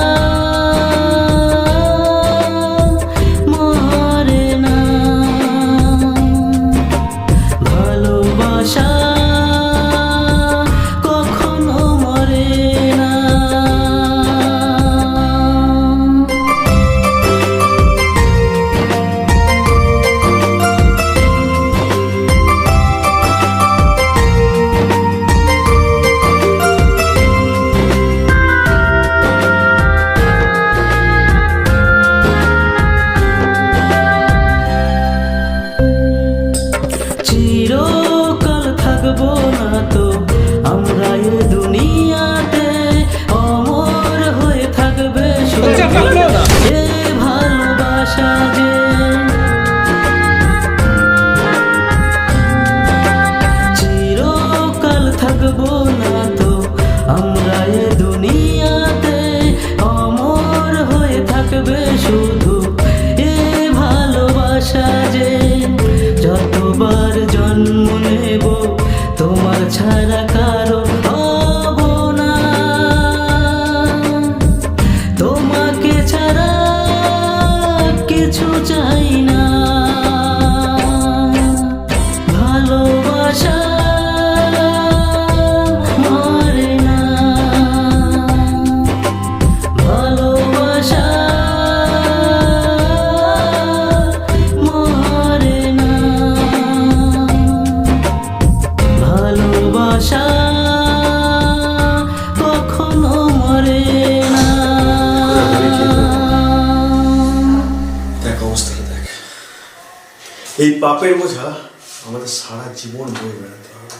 মরে না, ভালোবাসা কখনো মরে না। চিরকাল থাকবো না তো আমরা এ দুনিয়াতে, অমর হয়ে থাকবে শুধু এ ভালোবাসা যে। চিরকাল থাকবো না তো আমরা এ দুনিয়াতে, অমর হয়ে থাকবে শুধু এ ভালোবাসা যে। যতবার জন্ম নেব তোমার ছাড়া কারো হব না, তোমাকে ছাড়া কিছু চাই না। ভালোবাসা মরে না, ভালোবাসা মরে না, ভালোবাসা কখনো মরে না। দেখ অবস্থাটা দেখ, এই পাপের বোঝা আমাদের সারা জীবন বয়ে বেড়াতে হবে।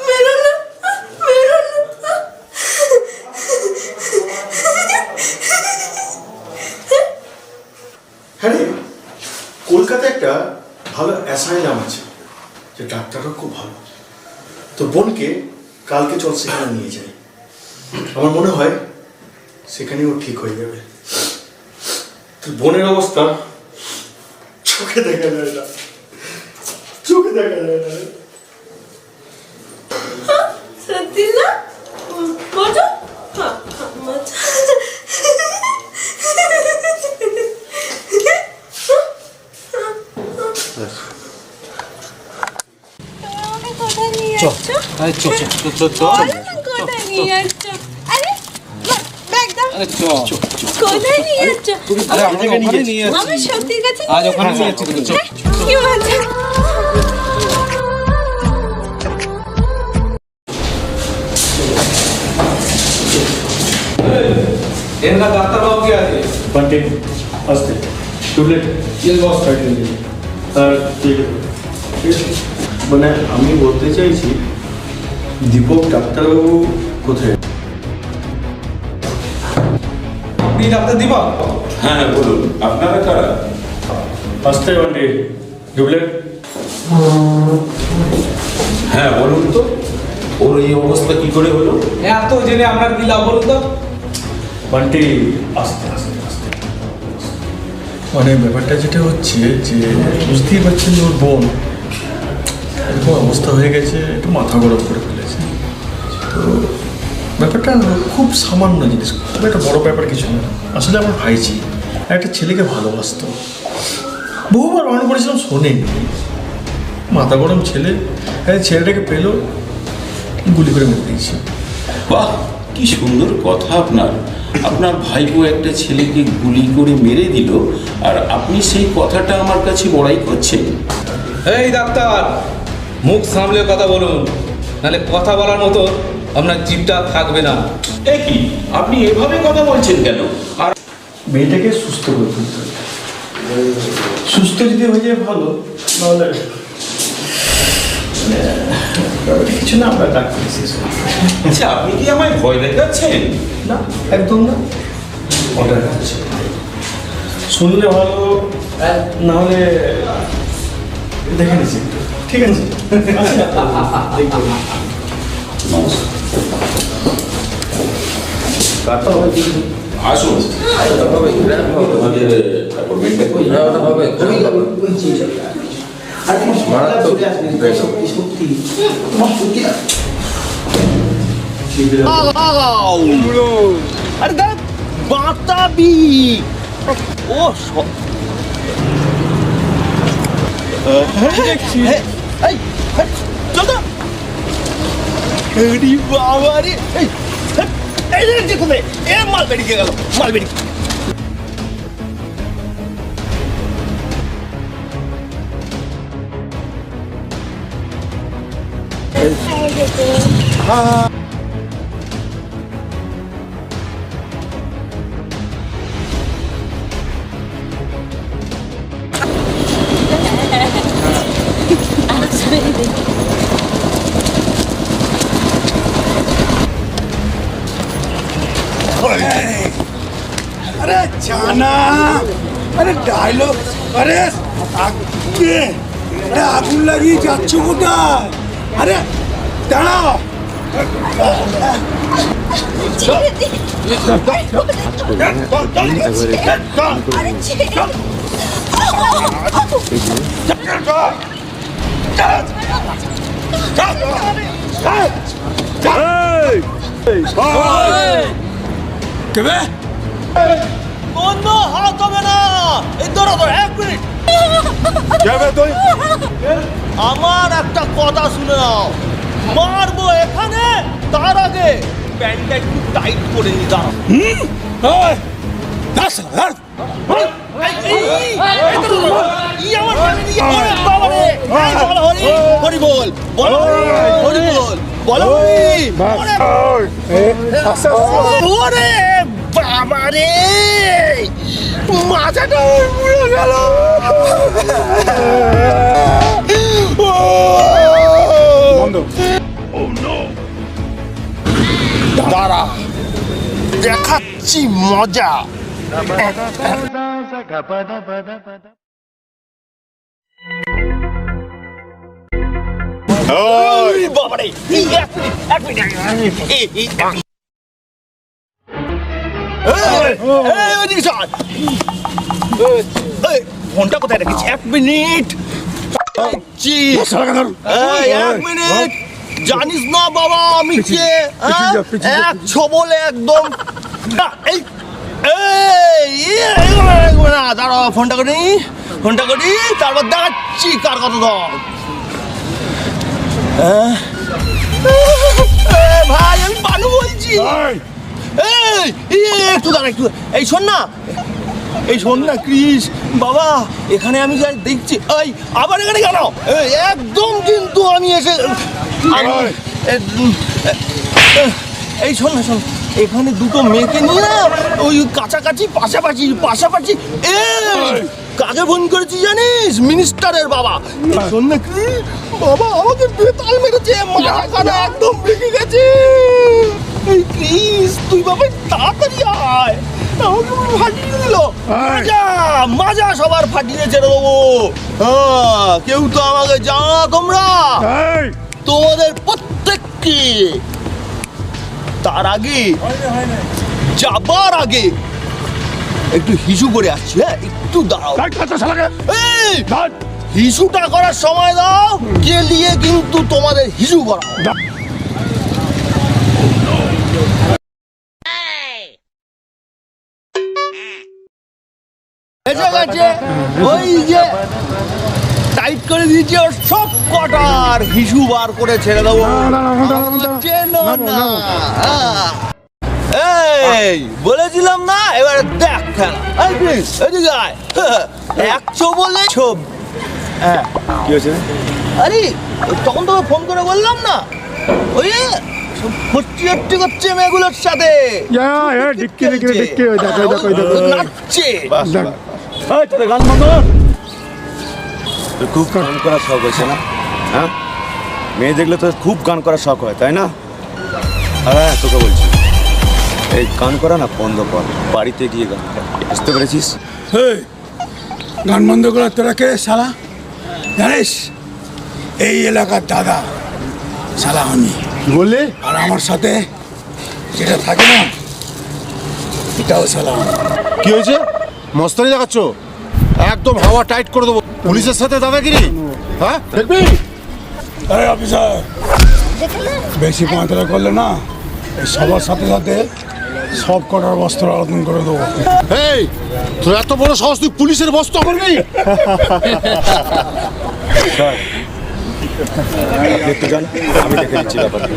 মেরো না, মেরো না। হ্যাঁ রে, কলকাতায় একটা ভালো অ্যাসাইলাম আছে, যে ডাক্তারও খুব ভালো। তো বোনকে কালকে চল সেখানে নিয়ে যাই, আমার মনে হয় সেখানেও ঠিক হয়ে যাবে। তো বোনের অবস্থা চোখে দেখা যায় না, চোখে দেখা যায় না। সত্যি না? মজা? হ্যাঁ, মজা। কোথায় নিয়ে যাচ্ছ? চল চল চল চল বলো না কোথায় নিয়ে যাচ্ছ? আরে ব্যাগ দাও। আরে চ কোথায় নিয়ে যাচ্ছ? আরে আমরা ওখানে নিয়ে যাচ্ছি আমার সত্যির কাছে আজ ওখানে নিয়ে যাচ্ছি তোকে, চল। কি মজা। এনকা ডাক্তারবাবু কে আছে? বান্টি আসতে টুবলেট ইয়েস বস। আর ঠিক আছে। মানে আমি বলতে চাইছি দীপক ডাক্তারবাবু কোথায়? আপনি ডাক্তার দীপক? হ্যাঁ বলুন, আপনারা কারা? আসতে বান্টি টুবলেট। হ্যাঁ বলুন তো, ওর এই অবস্থা কি করে হলো? এত জেনে আপনার কি লাভ বলুন তো? বান্টি আসতে আসতে আসতে মানে ব্যাপারটা যেটা হচ্ছে যে বুঝতেই পারছেন যে ওর বোন এরকম অবস্থা হয়ে গেছে, একটু মাথা গরম করে ফেলেছে। তো ব্যাপারটা খুব সামান্য জিনিস, খুব একটা বড় ব্যাপার কিছু না। আসলে আমার ভাইজি একটা ছেলেকে ভালোবাসতো, বহুবার বারণ করেছিলাম শোনেনি। মাথা গরম ছেলে, ছেলেটাকে পেলো, গুলি করে মেরে দিয়েছে। বাহ, কি সুন্দর কথা আপনার। আপনার ভাইপো একটা ছেলেকে গুলি করে মেরে দিল, আর আপনি সেই কথাটা আমার কাছে বড়াই করছেন। এই ডাক্তার, মুখ সামলে কথা বলুন, নাহলে কথা বলার মতো আপনার জিভটা থাকবে না। এ কি, আপনি এভাবে কথা বলছেন কেন? আর মেয়েটাকে সুস্থ করে তুলতে হবে। সুস্থ যদি হয়ে যায় ভালো, নাহলে ব্যাপারটা কিছু না, আমরা ডাক্তার শেষ করি। আচ্ছা, আপনি কি আমায় ভয় দেখাচ্ছেন? না, একদম না, অর্ডার আছে। শুনলে ভালো, নাহলে দেখে নিচ্ছি একটু, ঠিক আছে? দেখবো। আসুন। আমাদের অ্যাপয়েন্টমেন্টটা কই? আরে দেখ বাতাবি ও চল তো বাবা রে, এই যে কোথায় এ মাল বেরিয়ে গেল, মাল বেরিয়ে अरे जाना, अरे डायलॉग, अरे आगे, अरे आगुन लगी যাচ্ছো কোথায়? আরে দাঁড়াও। কেবে অন্য হাত হবে না, এই ধরো ধরো, এক মিনিট। কেবে তুই? আমার একটা কথা শুনে নাও, মারবো এখানে, তার আগে প্যান্টটা একটু টাইট করে নি। দাঁড়াও। হরি বল, বলো হরি বল, বলো ওরে বাবা রে, মাথাটা উড়ে গেল। দাঁড়া, দেখাচ্ছি মজা। বাবারে, এক মিনিট। ফোনটা কোথায় রেখেছি? এক মিনিট, এক মিনিট। জানিস না বাবা আমি কে? এক ছবলে একদম। দাঁড়া, ফোনটা করি, ফোনটা করি, তারপর দেখাচ্ছি কার কত দম। ভাই আমি পানু বলছি। একটু দাঁড়া, একটু এই শোন না, এই শোন না ক্রিস বাবা, এখানে আমি যাই দেখছি, এই আবার এখানে কেন? একদম কিন্তু আমি এসে এই শোন না, শোন, এখানে দুটো মেয়েকে নিয়ে না ওই কাছাকাছি পাশাপাশি কাকে ফোন করেছি জানিস? মিনিস্টারের বাবা। শোন না ক্রিস বাবা, আমাকে বেতাল মেরেছে, মাথা একদম ভেঙে গেছে। এই ক্রিস তুই বাবা তাড়াতাড়ি আয়, আমাকে ফাটিয়ে দিল। মাজা সবার ফাটিয়ে ছেড়ে দেবো। হ্যাঁ, কেউ তো আমাকে জানা, তোমরা তোমাদের প্রত্যেককে। তার আগে যাবার আগে একটু হিসু করে আসছি। হ্যাঁ, একটু দাঁড়াও। এই হিসুটা করার সময় দাও, কে নিয়ে কিন্তু তোমাদের হিসু করা। ওই যে টাইট করে দিয়েছি, ওর সব কটার হিসু বার করে ছেড়ে দেবো। এই বলেছিলাম না, এবারে দেখ খেলা। একশো বলে ছব। হ্যাঁ, কি হয়েছে? আরে তখন তোকে ফোন করে বললাম না, ওই ফষ্টি করছে মেয়েগুলোর সাথে নাচছে। গান বন্ধ কর। খুব গান করার শখ হয়েছে না? হ্যাঁ, মেয়ে দেখলে তো খুব গান করার শখ হয়, তাই না? হ্যাঁ, তোকে বলছি, এই গান করা না বন্ধ কর, বাড়িতে গিয়ে গান কর, বুঝতে পেরেছিস? গান বন্ধ করা তোরা কে শালা? জানিস এই এলাকার দাদা শালা আমি বললে, আর আমার সাথে যেটা থাকে না এটাও শালা আমি। কি হয়েছে? মস্তানি দেখাচ্ছ? একদম হাওয়া টাইট করে দেবো। পুলিশের সাথে দাদাগিরি? হ্যাঁ দেখবি? আরে অফিসার, বেশি পাঁচরা করলে না এই সবার সাথে সাথে সব কটার বস্ত্র আলোচন করে দেবো। এই তোর এত বড় সাহস, তুই পুলিশের বস্ত্র করবি? একটু যান, আমি দেখে দিচ্ছি ব্যাপারটা।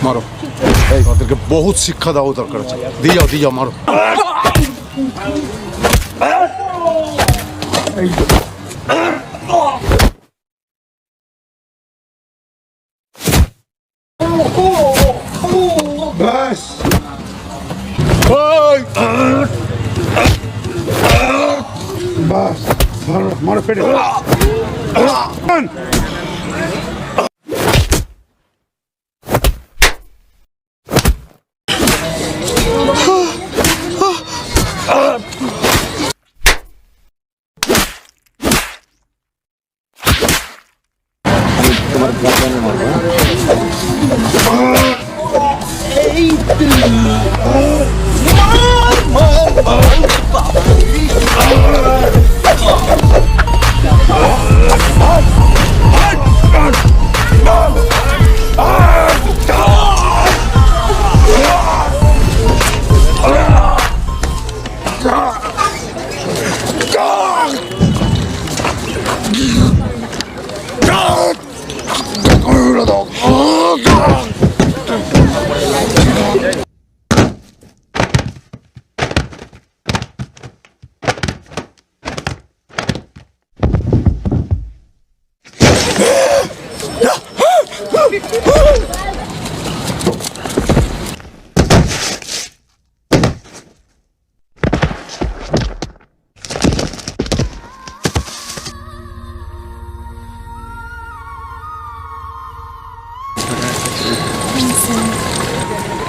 মারো, এই ওদেরকে বহুত শিক্ষা দেওয়া দরকার আছে। দিয়ে যাও মারো। ব্যাস, বাস মারো মারো পেটে।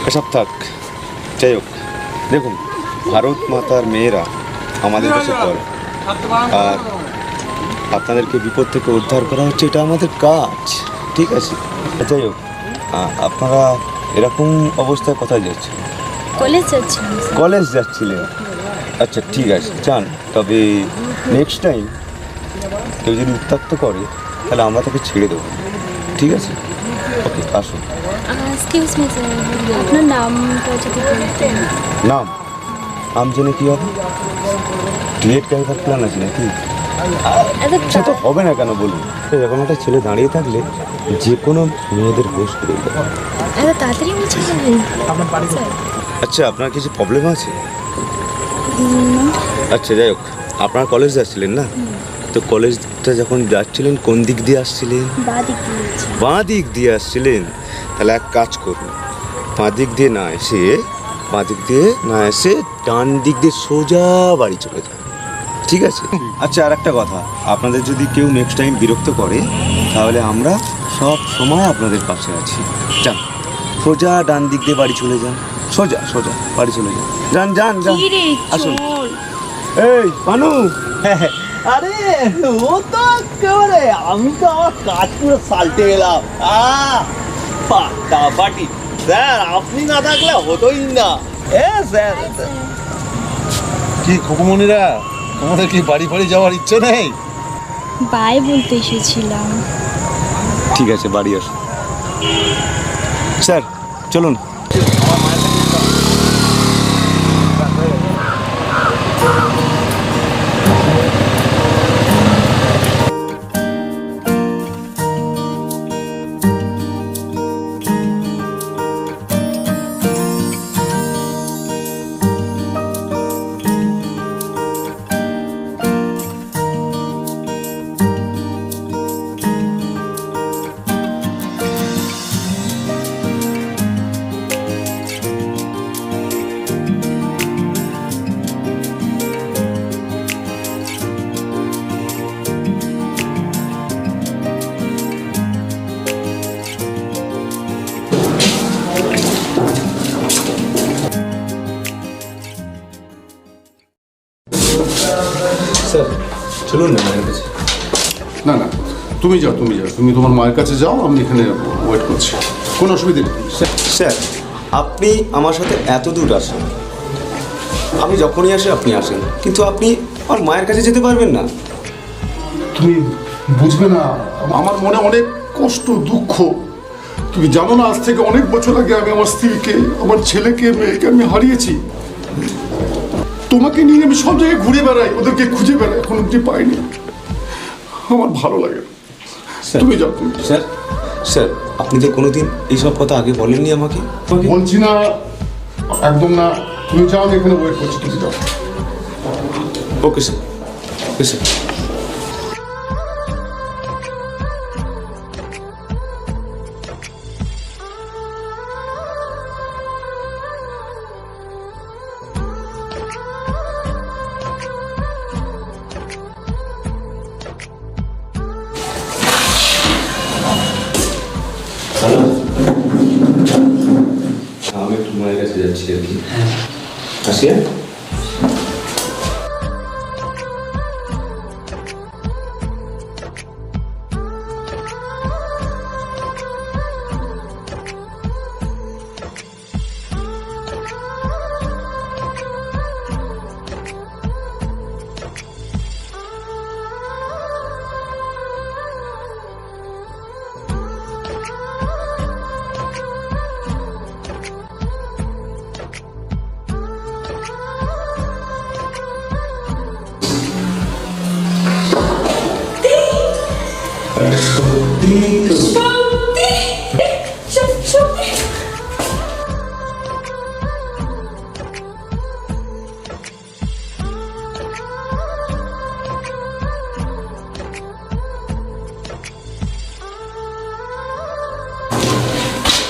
এসব থাক, যাই হোক, দেখুন ভারত মাতার মেয়েরা আমাদের কাছে পড়ে, আর আপনাদেরকে বিপদ থেকে উদ্ধার করা হচ্ছে, এটা আমাদের কাজ, ঠিক আছে? যাই হোক, আপনারা এরকম অবস্থায় কোথায় যাচ্ছেন? কলেজ যাচ্ছিলাম। কলেজ যাচ্ছিলেন? আচ্ছা ঠিক আছে, যান। তবে নেক্সট টাইম কেউ যদি উত্ত্যক্ত করে তাহলে আমরা তাকে ছেড়ে দেবো, ঠিক আছে? ওকে, আসুন। এক্সকিউজ মি স্যার, আপনার নামটা যদি বলতেন। নাম জেনে কী হবে? ডিলেট ক্যারিয়ার প্ল্যান আছে নাকি? সে তো হবে না কেন বলুন? এরকম একটা ছেলে দাঁড়িয়ে থাকলে যে কোনো মেয়েদের হোশ করে দেবে। এত তাড়াতাড়ি বলছেন স্যার? আচ্ছা, আপনার কিছু প্রবলেম আছে? আচ্ছা যাই হোক, আপনার কলেজ যাচ্ছিলেন না? তো কলেজটা যখন যাচ্ছিলেন কোন দিক দিয়ে আসছিলেন? বাঁ দিক দিয়ে আসছিলেন? তাহলে এক কাজ করুন, বাঁ দিক দিয়ে না এসে ডান দিক দিয়ে সোজা বাড়ি চলে যান, ঠিক আছে? আচ্ছা, আর একটা কথা, আপনাদের যদি কেউ নেক্সট টাইম বিরক্ত করে তাহলে আমরা সব সময় আপনাদের পাশে আছি। যান, সোজা ডান দিক দিয়ে বাড়ি চলে যান, সোজা সোজা বাড়ি চলে যান। যান যান যান, আসুন। এই পানু, আরে ও তো একেবারে, আমি তো আমার কাজ পুরো সালটে এলাম। পাটি স্যার, আপনি না থাকলে হতোই না। স্যার কি খুকুমনিরা, তোমাদের কি বাড়ি বাড়ি যাওয়ার ইচ্ছে নেই? বাই বলতে এসেছিলাম। ঠিক আছে, বাড়ি আসুন। স্যার চলুন। স্যার চলুন না মায়ের কাছে। না না, তুমি যাও, তুমি তোমার মায়ের কাছে যাও, আমি এখানে ওয়েট করছি, কোনো অসুবিধা নেই। স্যার আপনি আমার সাথে এত দূর আসেন, আমি যখনই আসি আপনি আসেন, কিন্তু আপনি আমার মায়ের কাছে যেতে পারবেন না। তুমি বুঝবে না, আমার মনে অনেক কষ্ট, দুঃখ। তুমি জানো না, আজ থেকে অনেক বছর আগে আমি আমার স্ত্রীকে, আমার ছেলেকে, মেয়েকে আমি হারিয়েছি। তোমাকে নিয়ে আমি সব জায়গায় ঘুরে বেড়াই, ওদেরকে খুঁজে বেড়াই, এখন অব্দি পাইনি। আমার ভালো লাগে। তুমি যাও। স্যার স্যার আপনি যে কোনোদিন এইসব কথা আগে বলেননি আমাকে। বলছি না, একদম না। তুমি যাও, আমি এখানে ওয়েট করছি, তুমি যাও। Okay sir, okay sir. আমি একটু মায়ের কাছে যাচ্ছি আর কি। আসি।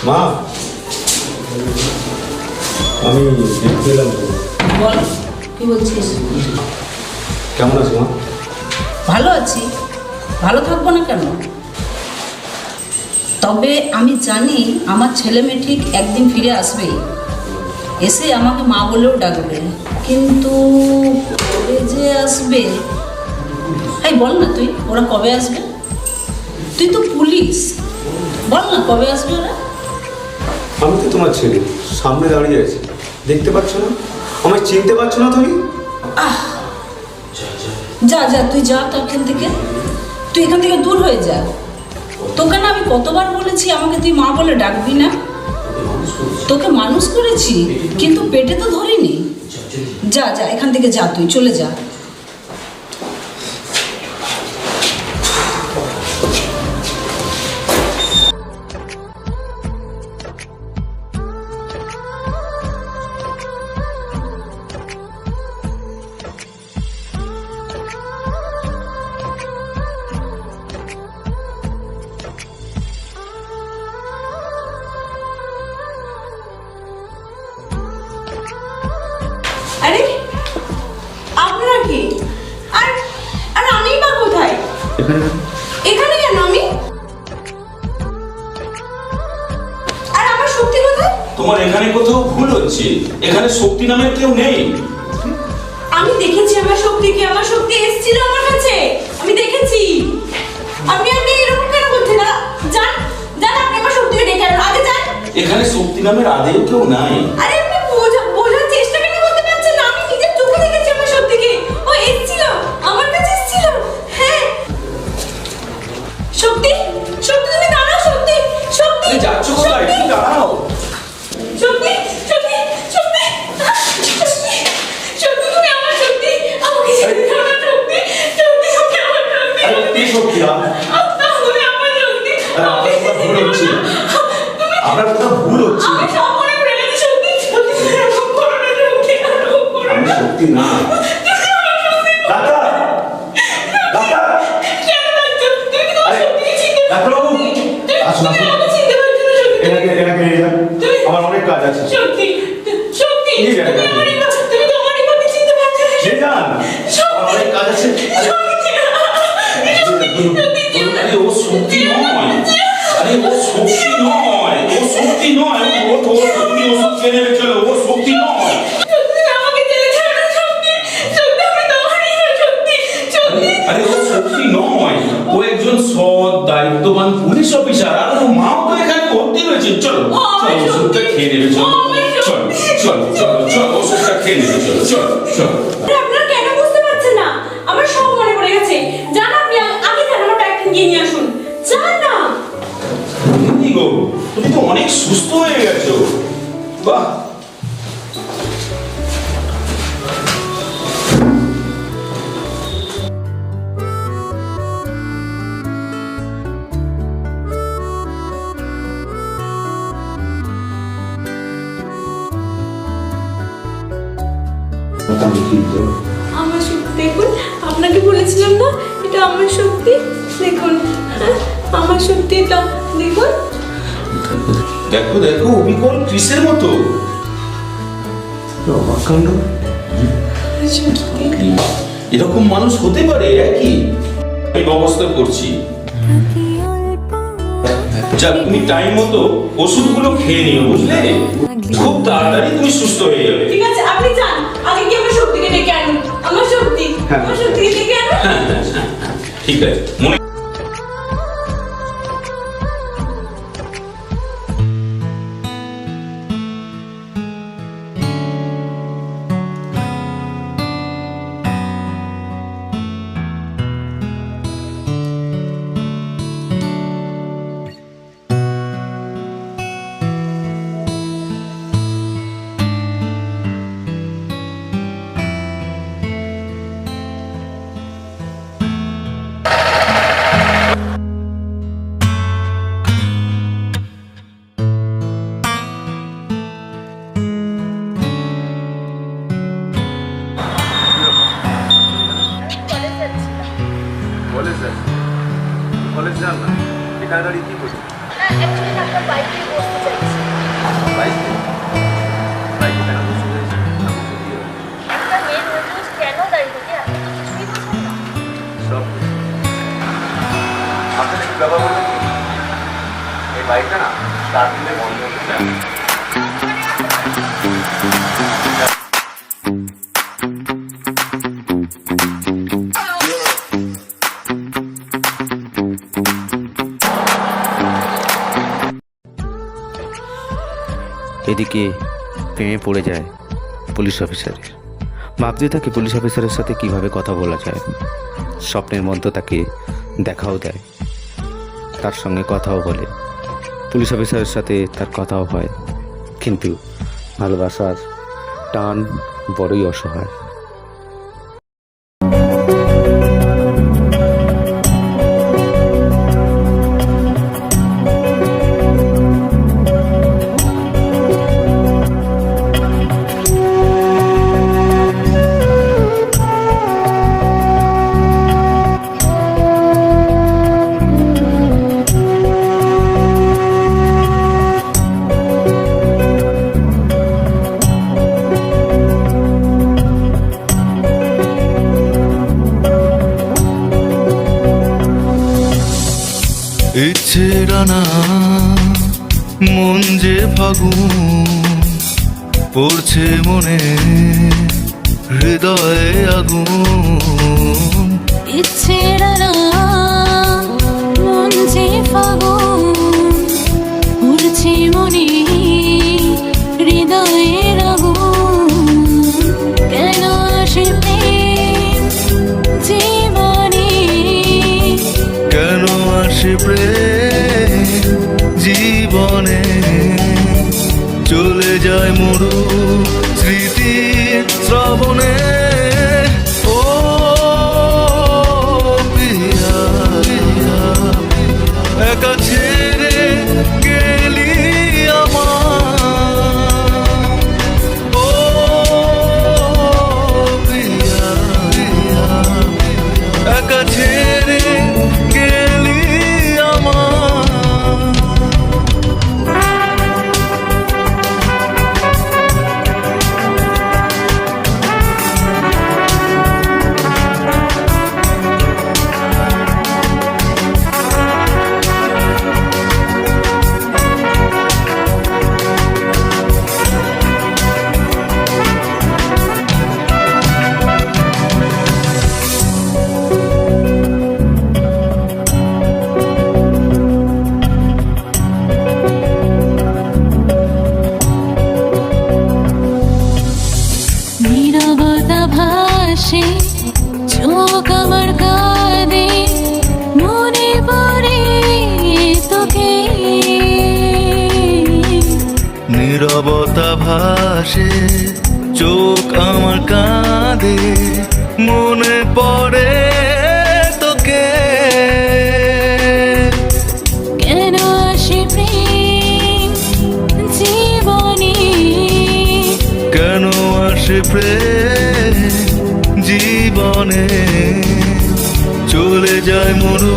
মা, আমি দেখতে এলাম। বল, কি বলছিস? কেমন আছো মা? ভালো আছি, ভালো থাকবো না কেন? তবে আমি জানি আমার ছেলে মেয়ে ঠিক একদিন ফিরে আসবেই, এসে আমাকে মা বলেও ডাকবে, কিন্তু কবে যে আসবে এই বল না তুই, ওরা কবে আসবে? তুই তো পুলিশ, বল না কবে আসবে ওরা? আমি তো তোমার ছেলে, সামনে দাঁড়িয়ে আছি, দেখতে পাচ্ছ না? আমায় চিনতে পারছো না তুমি? যা যা, তুই যা তো এখান থেকে, তুই এখান থেকে দূর হয়ে যা। তোকে না আমি কতবার বলেছি আমাকে তুই মা বলে ডাকবি না? তোকে মানুষ করেছি কিন্তু পেটে তো ধরিনি। যা যা এখান থেকে যা, তুই চলে যা। আরে আপনারা কি? আর আর আমি বা কোথায়? এখানে কেন আমি? আর আমার শক্তি কোথায়? তোমার এখানে কোথাও ভুল হচ্ছে, এখানে শক্তি নামের কেউ নেই। আমি দেখেছি আমার শক্তিকে, আমার শক্তি এসেছিল আমার কাছে, আমি দেখেছি। আপনি এরকম কেন করছেন? যান যান, আপনি আমার শক্তিকে ডেকে আনুন, আগে যান। এখানে শক্তি নামের আদেও কেউ নাই। আরে আপনি বোঝার চেষ্টা কেন করতে পারছেন না? আমি নিজের চোখে দেখেছি আমার শক্তিকে, ও এসেছিল আমার কাছে, এসেছিল। হ্যাঁ শক্তি, শক্তি তুমি দাঁড়াও, শক্তি শক্তি যাচ্ছ কোথায়? তুমি দাঁড়াও। শক্তি শক্তি শক্তি শক্তি শক্তি, তুমি আমার শক্তি, আমাকে ছেড়ে দাও না শক্তি, শক্তি তুমি আমার শক্তি। আরে কি শক্তি? তুমি আমার শক্তি, ভুল হচ্ছে, আপনার কোথাও ভুল হচ্ছে। আমি সব মনে পড়ে গেছে শক্তি, শক্তি তুমি এরকম করো না শক্তি, এরকম করো আমি না। শক্তি না। ডাক্তার, ডাক্তার, কেন ডাকছো? তুমি তো আমার শক্তিকে চিনতে পারছো। ডাক্তারবাবু, আসুন, তুমি আসুন। আমাকে চিনতে পারছো না শক্তি। এনাকে নিয়ে যান। আমার অনেক কাজ আছে। শক্তি শক্তি, নিয়ে যান। তুমি তো আমার কথা চিনতে পারছো না। নিয়ে যান, আমার অনেক কাজ আছে। আরে ও শক্তি নয়, আরে ও শক্তি নয়, ও শক্তি নয়। তুমি ওষুধ খেয়ে নেবে, চলো। ও শক্তি নয়। আরে ও শক্তি নয়, ও একজন সৎ দায়িত্ববান পুলিশ অফিসার। আর ও মাও তো এখানে ভর্তি রয়েছে। চলো চলো, ওষুধটা খেয়ে নেবে, চলো চলো চলো চলো চলো, ওষুধটা খেয়ে নেবে, চলো চলো চলো। আপনারা কেন বুঝতে পারছেন না? আমার সব মনে পড়ে গেছে। জান আপনি আগে যান, আমার ব্যাগটা গিয়ে নিয়ে আসুন। যান না। কি গো, তুমি তো অনেক সুস্থ হয়ে গেছো। বাহ। আমার শক্তি দেখুন, আপনাকে বলেছিলাম না এটা আমার শক্তি। দেখুন আমার শক্তি, এটা দেখুন। দেখো দেখো, অবিকল ক্রিসের মতো। অবাক কাণ্ড। এরকম মানুষ হতে পারে একই? আমি ব্যবস্থা করছি। যাক, তুমি টাইম মতো ওষুধগুলো খেয়ে নিও, বুঝলে? খুব তাড়াতাড়ি তুমি সুস্থ হয়ে যাবে। ঠিক আছে, আপনি যান, আগে কি আমার শক্তিকে ডেকে আনুন। আমার শক্তি, আমার শক্তিকে ডেকে আনুন। হ্যাঁ হ্যাঁ হ্যাঁ, ঠিক আছে। মনে কলেজ যান না, এখানে দাঁড়িয়ে কি করছি? অ্যাকচুয়ালি আপনার বাইকে বসতে চাইছি। বাইকে বাইকে কেন বসে যাচ্ছি? একটা মেয়ে রোজ কেন দাঁড়িয়ে থাকে আপনি তো কিছুই বোঝেন না। সব আপনার একটু ব্যাপার বলবেন কি? এই বাইকটা না স্টার্ট দিলে বন্ধ হয়ে যায়। এদিকে প্রেমে পড়ে যায় পুলিশ অফিসারের। ভাবতে থাকে পুলিশ অফিসারের সাথে কিভাবে কথা বলা যায়। স্বপ্নের মধ্যে তাকে দেখাও দেয়, তার সঙ্গে কথাও বলে, পুলিশ অফিসারের সাথে তার কথাও হয়, কিন্তু ভালোবাসার টান বড়ই অসহায়। ইচ্ছে ডানা মন যে ফাগুন পড়ছে মনে হৃদয়ে আগুন। ইচ্ছে ডানা মন যে ফাগুন পড়ছে মনে হৃদয়ের আগুন। কেন আসে প্রেম জীবনে, কেন আসে প্রেম জীবনে, চলে যায় মরু স্মৃতির শ্রাবণে। ও প্রিয়া, একা ছেড়ে গেলি আমার। ও প্রিয়া, একা ছেড়ে গেলি আমার। নীরবতা ভাসে চোখ আমার কাঁদে, মনে পড়ে তোকে। নীরবতা ভাসে চোখ আমার কাঁদে, মনে পড়ে তোকে। কেন আসে প্রেম জীবনে, কেন আসে প্রেম জীবনে, চলে যায় মরু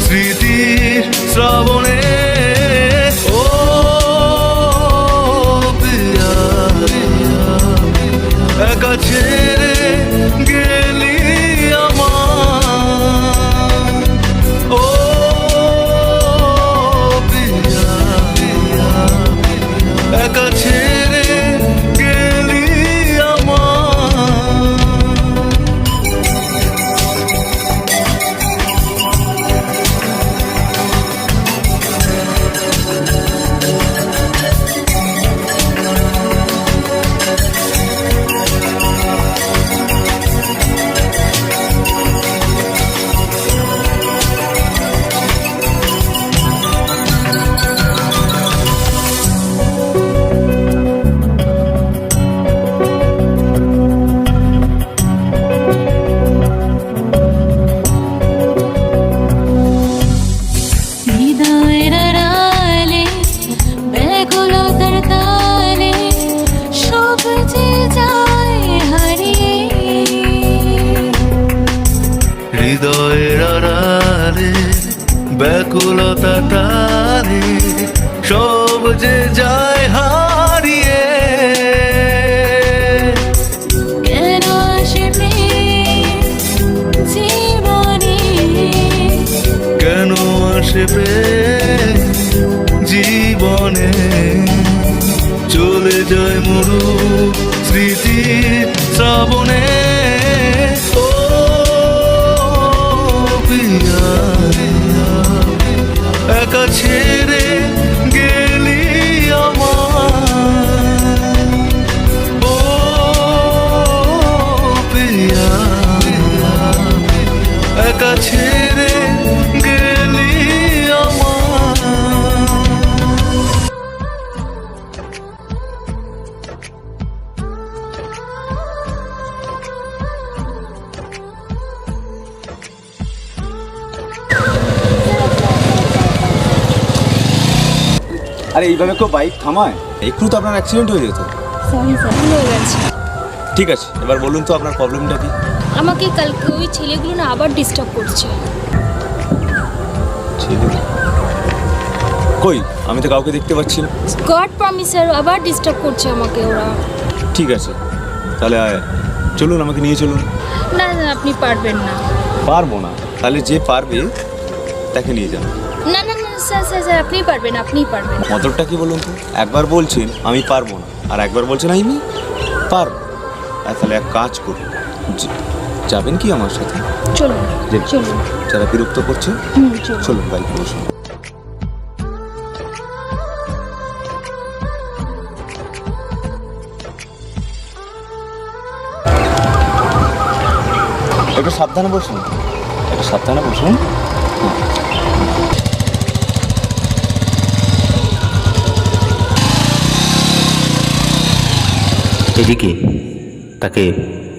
স্মৃতির শ্রাবণে। ও প্রিয়া, একা ছেড়ে গেলি আমার। ও প্রিয়া, একা ছেড়ে গেলি আমার। হৃদয়ের আড়ালে ব্যাকুলতার তালে সব যে যায় হারিয়ে। হৃদয়ের আড়ালে ব্যাকুলতা তালে সব যে যায় হারিয়ে। কেন আসে প্রেম জীবনে, কেন আসে প্রেম জীবনে, চলে যায় মরু স্মৃতির শ্রাবণে। ও প্রিয়া, একা ছেড়ে গেলি আমার। আরে এইভাবে কেউ বাইক থামায়? একটু তো আপনার অ্যাক্সিডেন্ট হয়ে যেত। সরি স্যার, ভুল হয়ে গেছে। ঠিক আছে, এবার বলুন তো আপনার প্রবলেমটা কি? আমাকে কালকে ওই ছেলেগুলো না আবার ডিস্টার্ব করছে। কই, আমি তো কাউকে দেখতে পাচ্ছি না। গড প্রমিস স্যার, আবার ডিস্টার্ব করছে আমাকে ওরা। ঠিক আছে, তাহলে চলুন, আমাকে নিয়ে চলুন। না না, আপনি পারবেন না। পারবো না? তাহলে যে পারবে তাকে নিয়ে যান। না না না স্যার স্যার স্যার, আপনিই পারবেন, আপনিই পারবেন। মতলবটা কি বলুন তো? একবার বলছেন আমি পারবো না, আর একবার বলছেন আমি পারবো। তাহলে এক কাজ করুন, যাবেন কি আমার সাথে? চলুন চলুন। যারা বিরক্ত করছে চলুন। চলুন, বাইক বসুন। একটু সাবধানে বসুন, একটু সাবধানে বসুন। এদিকে তাকে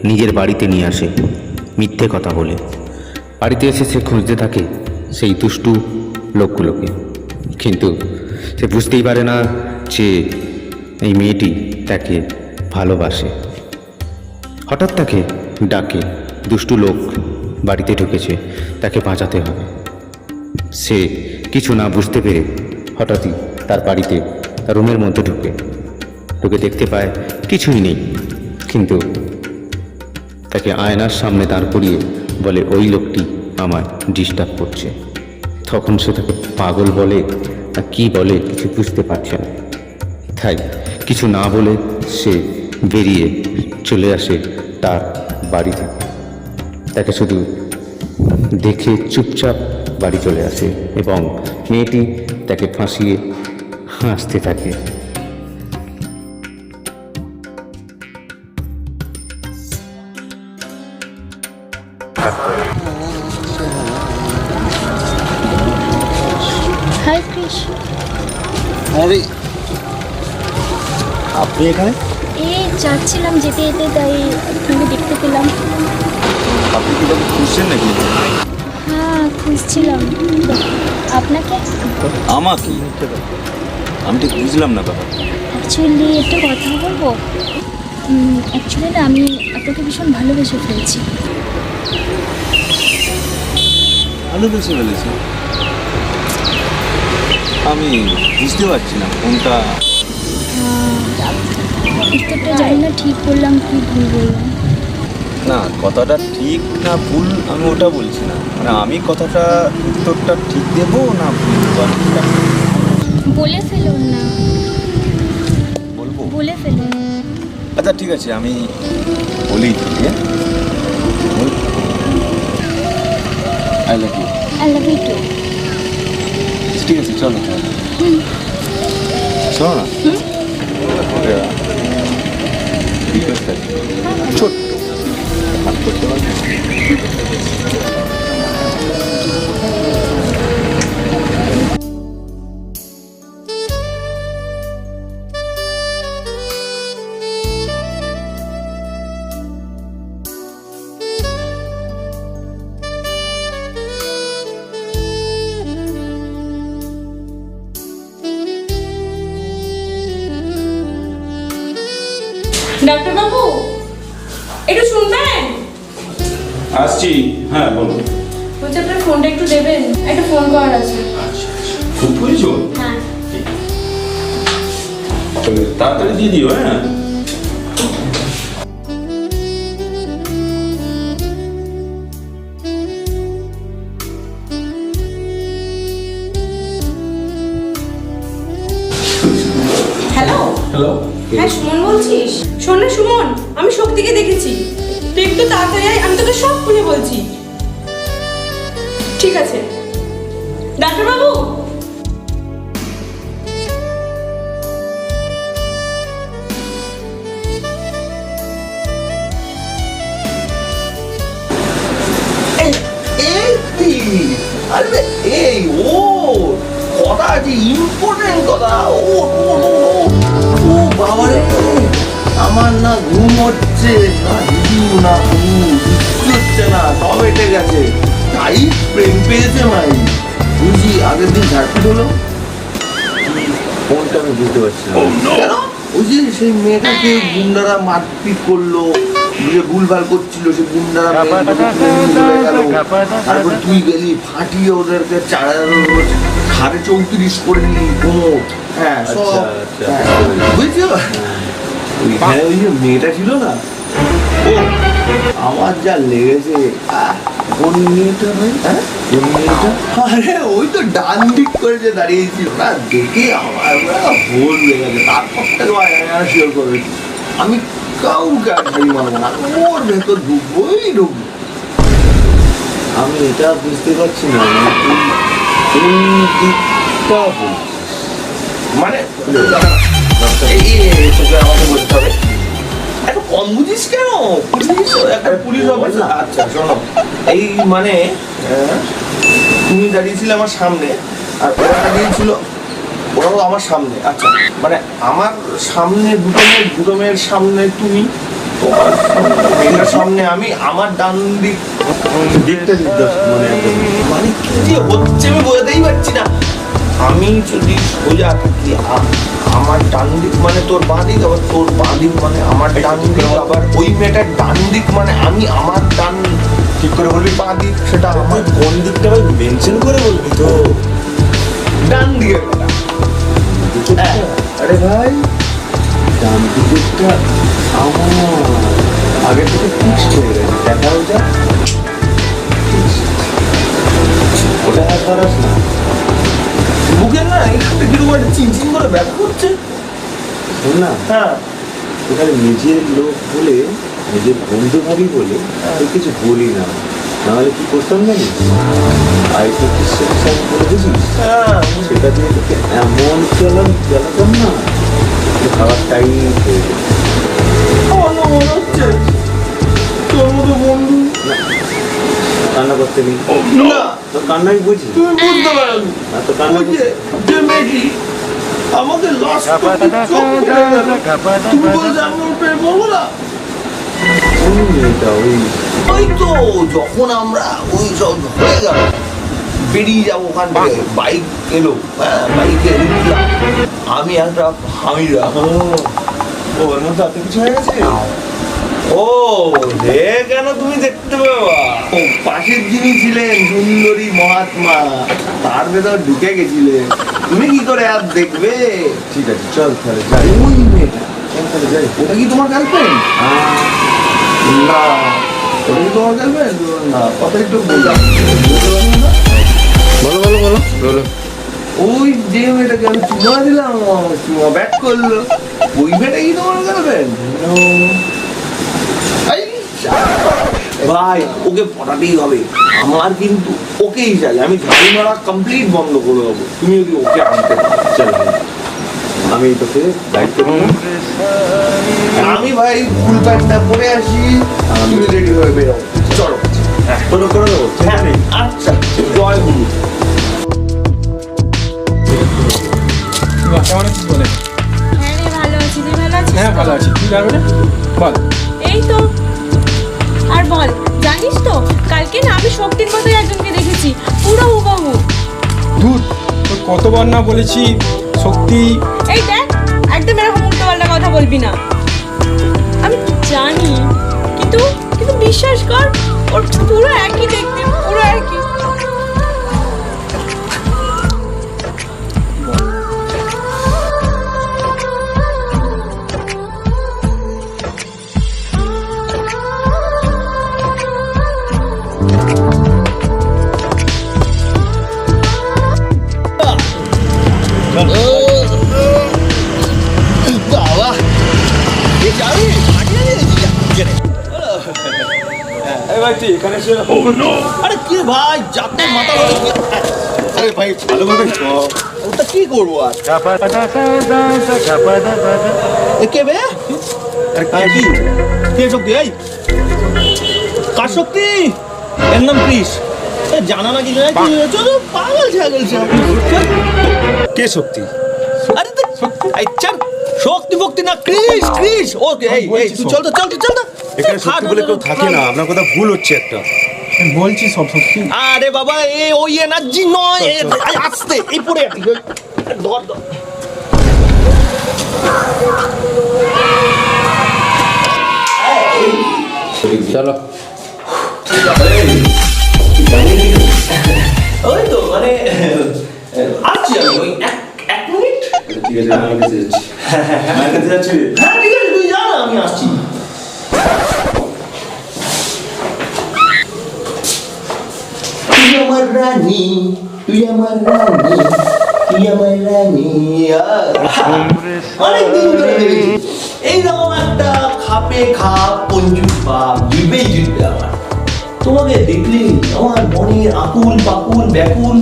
নিজের বাড়িতে নিয়ে আসে মিথ্যে কথা বলে। বাড়িতে এসে সে খুঁজতে থাকে সেই দুষ্টু লোকগুলোকে, কিন্তু সে বুঝতেই পারে না যে এই মেয়েটি তাকে ভালোবাসে। হঠাৎ তাকে ডাকে, দুষ্টু লোক বাড়িতে ঢুকেছে, তাকে বাঁচাতে হবে। সে কিছু না বুঝতে পেরে হঠাৎই তার বাড়িতে তার রুমের মধ্যে ঢুকে দেখতে পায় কিছুই নেই, কিন্তু তাকে আয়নার সামনে দাঁড় করিয়ে বলে ওই লোকটি আমার ডিস্টার্ব করছে। তখন সে তাকে পাগল বলে না কি বলে কিছু বুঝতে পারছে না, তাই কিছু না বলে সে বেরিয়ে চলে আসে তার বাড়ি থেকে। তাকে শুধু দেখে চুপচাপ বাড়ি চলে আসে এবং মেয়েটি তাকে ফাঁসিয়ে হাসতে থাকে। হাই ক্রিশ। আরে আপনি এখানে? এই যাচ্ছিলাম যেতে যেতে, তাই আপনাকে দেখতে পেলাম। আপনি কি তাকে খুঁজছেন নাকি? হ্যাঁ খুঁজছিলাম আপনাকে। আমাকে? আমি ঠিক বুঝলাম না ব্যাপার। অ্যাকচুয়ালি একটা কথা বলবো। অ্যাকচুয়ালি না, আমি আপনাকে ভীষণ ভালোবেসে ফেলছি। ভালোবেসে ফেলেছি? আমি বুঝতে পারছি না কোনটা। উত্তরটা জানি না ঠিক বললাম কি ভুল বললাম। না, কথাটা ঠিক না ভুল আমি ওটা বলছি না, মানে আমি কথাটা উত্তরটা ঠিক দেবো না ভুল দেবো? বলে ফেলুন না। বলবো? বলে ফেলুন। আচ্ছা ঠিক আছে, আমি বলি। I love you. I love you too. ঠিক আছে, চলো চলো না। ছোট্ট হাত করতে পারবে? ডাক্তারবাবু একটু শুনবেন? আসছি। হ্যাঁ বলুন। বলছি আপনার ফোনটা একটু দেবেন, একটা ফোন করার আছে। খুব প্রয়োজন? হ্যাঁ। তাড়াতাড়ি দিয়ে দিও। হ্যাঁ হ্যালো। হ্যালো। হ্যাঁ সুমন বলছিস? শোন না সুমন, আমি শক্তিকে দেখেছি, তুই একটু তাড়াতাড়ি আয়, আমি তোকে সব খুলে বলছি। ঠিক আছে ডাক্তারবাবু। আরে এই ও কথা যে ইম্পর্টেন্ট কথা। ও ও বাবারে, আমার না ঘুম হচ্ছে না, হিজু না হচ্ছে না, সব এটে গেছে। তাই প্রেম পেয়েছে মাই বুঝি। আগের দিন ঝাড়পিট হলো, কোনটা আমি বুঝতে পারছি না। কেন? ওই যে সেই মেয়েটাকে গুন্ডারা মারপিট করলো, যে ভুলভাল করছিল, সেই গুন্ডারা মেয়েটাকে তুলে নিয়ে চলে গেল। তারপর তুই গেলি ফাটিয়ে ওদেরকে ঘাড়ে 34 করে নিলি কোমর। হ্যাঁ সব বুঝছো? ওইখানে ওই যে মেয়েটা ছিল না, ও আমার যা লেগেছে। কোন মেয়েটা ভাই? হ্যাঁ কোন মেয়েটা? আরে ওই তো ডান দিক করে যে দাঁড়িয়েছিল না, দেখে আমার ভুল লেগেছে। তারপর থেকে শিওর করেছি আমি কাউকে আর ছাড়ি মারবো না, ওর ভেতর ঢুকবোই ঢুকবো। আমি এটা বুঝতে পারছি না কোন দিকটা মানে তোকে আমাকে বলতে হবে। এত কম বুঝিস কেন? Police officer. আচ্ছা শোনো, এই মানে তুমি দাঁড়িয়েছিলে আমার সামনে আর ওরা দাঁড়িয়েছিল ওরাও আমার সামনে। আচ্ছা মানে আমার সামনে দুটো মেয়ের সামনে তুমি, তোমার মেয়েটার সামনে আমি, আমার ডান দিকটা মানে কি যে হচ্ছে আমি বোঝাতেই পারছি না। আমি যদি সোজা থাকি আমার ডান দিক মানে তোর বাঁ দিক, আবার তোর বাঁ দিক মানে আমার ডান দিক, আবার ওই মেয়েটার ডান দিক মানে আমি আমার ডান। ঠিক করে বলবি বাঁ দিক, সেটা আমার কোন দিকটা ভাই মেনশন করে বলবি তো। ডান দিকে আরে ভাই ডান দিকটা আমার আগে থেকে ফিক্সড হয়ে গেছে, দেখা ওটা ওটা আর করাস না। বুকে না এখানে কিরকম একটা চিনচিন করে ব্যথা করছে। শোন না, হ্যাঁ ওখানে নিজের লোক বলে, নিজের বন্ধু ভাবি বলে কিছু বলি না, নাহলে কি করতাম জানিস? করে দিছিস, সেটা দিয়ে তোকে এমন চালাতাম না, খাবার টাইট হয়ে যায়। মনে হচ্ছে তোর মতো বন্ধু কান্না করতে নেই না, তোর কান্নাই বুঝি তুমি বুঝতে পারো না। তো কান্না যে মেয়েটি আমাকে লস তুমি বলছো আমি ওর প্রেমে পড়বো না। ওই তো যখন আমরা ওই সব হয়ে গেল বেরিয়ে যাবো ওখান থেকে, বাইক এলো, হ্যাঁ বাইকে উঠলাম আমি, একটা হামিরা ওর মধ্যে এত কিছু হয়ে গেছে। ও রে কেন তুমি দেখতে পাবা, ও পাশের যিনি ছিলেন সুন্দরী মহাত্মা, তার ভেতর ঢুকে গেছিলেন, তুমি কি করে আর দেখবে? ঠিক আছে চল তাহলে যাই। ওই মেয়েটা তাহলে যাই, ওটা কি তোমার গার্লফ্রেন্ড? না ওটা কি তোমার গার্লফ্রেন্ড না, কথা একটু বললাম। বলো বলো বলো বলো। ওই যে মেয়েটাকে আমি চুমা দিলাম, চুমা ব্যাক করলো, ওই মেয়েটা কি তোমার গার্লফ্রেন্ড? ভাই ওকে পটাতেই হবে, আমার কিন্তু ওকেই চাই। আমি ঝাড়ি মারা কমপ্লিট বন্ধ করে দেবো তুমি যদি ওকে আনতে চাই। আমি তোকে দায়িত্ব নিলাম, আমি ভাই ফুল প্যান্টটা পরে আসি, তুমি রেডি হয়ে বেরো। চলো করে দেবো। আচ্ছা জয় গুরু। কেমন আছিস বলে? হ্যাঁ রে ভালো আছি, তুই ভালো আছিস? হ্যাঁ ভালো আছি। তুই জানবে বল। এই তো। আর বল, জানিস তো কালকে না আমি শক্তির মতোই একজনকে দেখেছি, পুরো হুবহু। ধুর, তোর কতবার না বলেছি শক্তি। এই দেখ, একদম এরকম উল্টোপাল্টা কথা বলবি না। আমি জানি, কিন্তু কিন্তু বিশ্বাস কর, ওর পুরো একই দেখতে, পুরো একই। আরে কি ভাই যাতে মাথা, আরে ভাই ভালোভাবে ওটা কি করবো আর কে বে কি কে শক্তি? এই কার শক্তি? এর নাম কৃষ। জানা না কি চলো পাগল ছাগল কে শক্তি? আরে শক্তি ভক্তি না, কৃষ কৃষ। ওকে এই তুই চল তো চল তো চল তো। এখানে সত্যি বলে কেউ থাকে না, আপনার কথা ভুল হচ্ছে একটা। বলছি সব সত্যি। আরে বাবা ওই এনার্জি নয়, আস্তে এই পড়ে ধর ধর। চলো। ওই তো মানে আসছি আমি ওই এক মিনিট। ঠিক আছে আমি কাছে যাচ্ছি। হ্যাঁ কাছে যাচ্ছি। হ্যাঁ ঠিক আছে তুই যা না, আমি আসছি। তুই আমার রানী, তুই আমার রানী, তুই আমার রানী। অনেকদিন ধরে ভেবেছি এইরকম একটা খাপে খাপ পঞ্চুর পাপ জিভেই জিতবে আমার। তোমাকে দেখলে আমার মনের আকুল পাকুল ব্যাকুল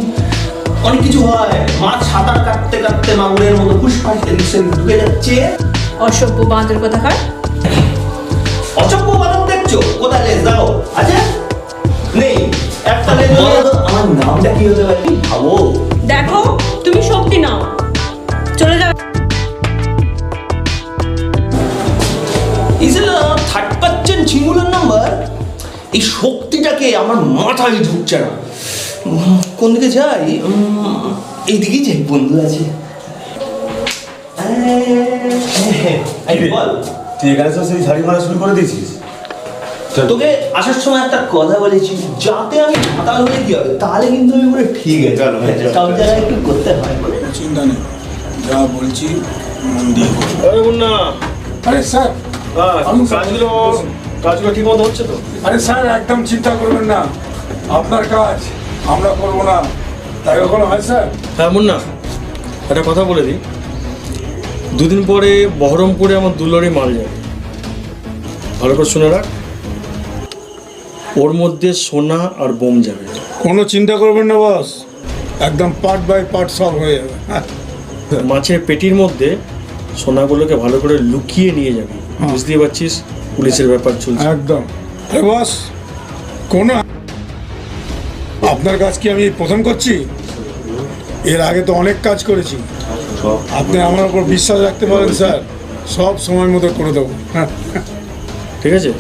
অনেক কিছু হয়। মাছ সাঁতার কাটতে কাটতে মাগুরের মতো ফুসফাস ঢুকে যাচ্ছে। অসভ্য বাঁদর কথা হয়। অসভ্য বাদক দেখছো? কোথায় লেজ দাও আছে? নেই একটা লেজ হলে তো আমার নামটা কি হতে পারে ভাবো। দেখো তুমি শক্তি নাও, চলে যাও। ইসলা 30% ছিঙ্গুলার নাম্বার, এই শক্তিটাকে আমার মাথায় ঢুকছে না। কোন দিকে যাই? এইদিকেই যাই, বন্ধু আছে। বল তুই এখানে তো সেই ঝাড়ি মারা শুরু করে দিয়েছিস। তোকে আসার সময় একটা কথা বলেছি, যাতে আমি মাতাল হলে কি হবে, তাহলে কিন্তু আমি বলে ঠিক আছে সব জায়গায় একটু করতে হয় বলে। চিন্তা নেই, যা বলছি মন দিয়ে করো। আরে মুন্না, আরে স্যার, কাজগুলো ঠিক মতো হচ্ছে তো? আরে স্যার একদম চিন্তা করবেন না, আপনার কাজ আমরা করবো না, তাই কখনো হয় স্যার? হ্যাঁ মুন্না, একটা কথা বলে দিই, দুদিন পরে বহরমপুরে আমার দুলরি মাল যাবে, ভালো করে শুনে রাখ। ওর মধ্যে সোনা আর বোম যাবে। কোনো চিন্তা করবেন না বস, একদম পার্ট বাই পার্ট সব হয়ে যাবে। মাছের পেটির মধ্যে সোনাগুলোকে ভালো করে লুকিয়ে নিয়ে যাবি, বুঝতেই পারছিস পুলিশের ব্যাপার চলছে। একদম। আরে বস, কোনো আপনার কাজ কি আমি প্রথম করছি? এর আগে তো অনেক কাজ করেছি। আপনি আমার উপর বিশ্বাস রাখতে পারেন স্যার, সব সময় মতো করে দেবো। ঠিক আছে,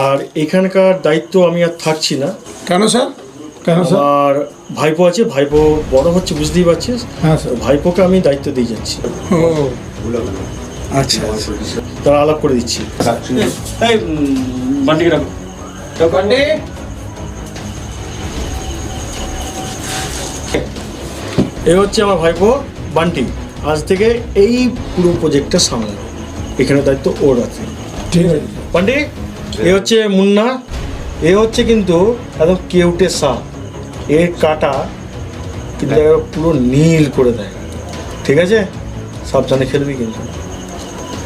আর এখানকার দায়িত্ব আমি আর থাকছি না। কেন স্যার? কেন স্যার? আর ভাইপো আছে, ভাইপো বড় হচ্ছে বুঝতেই পারছিস। হ্যাঁ স্যার। ভাইপোকে আমি দায়িত্ব দিয়ে যাচ্ছি। ও আচ্ছা, তারা আলাপ করে দিচ্ছি। এই বান্টিকে রাখো। বান্টি, এ হচ্ছে আমার ভাইপো বান্টি, আজ থেকে এই পুরো প্রজেক্টটা সামলাবে, এখানে দায়িত্ব ওর আছে। ঠিক আছে বান্টি, এ হচ্ছে মুন্না, এ হচ্ছে কিন্তু একদম কেউটে সাপ, এর কাটা কিন্তু একেবারে পুরো নীল করে দেয়। ঠিক আছে, সাবধানে খেলবি কিন্তু।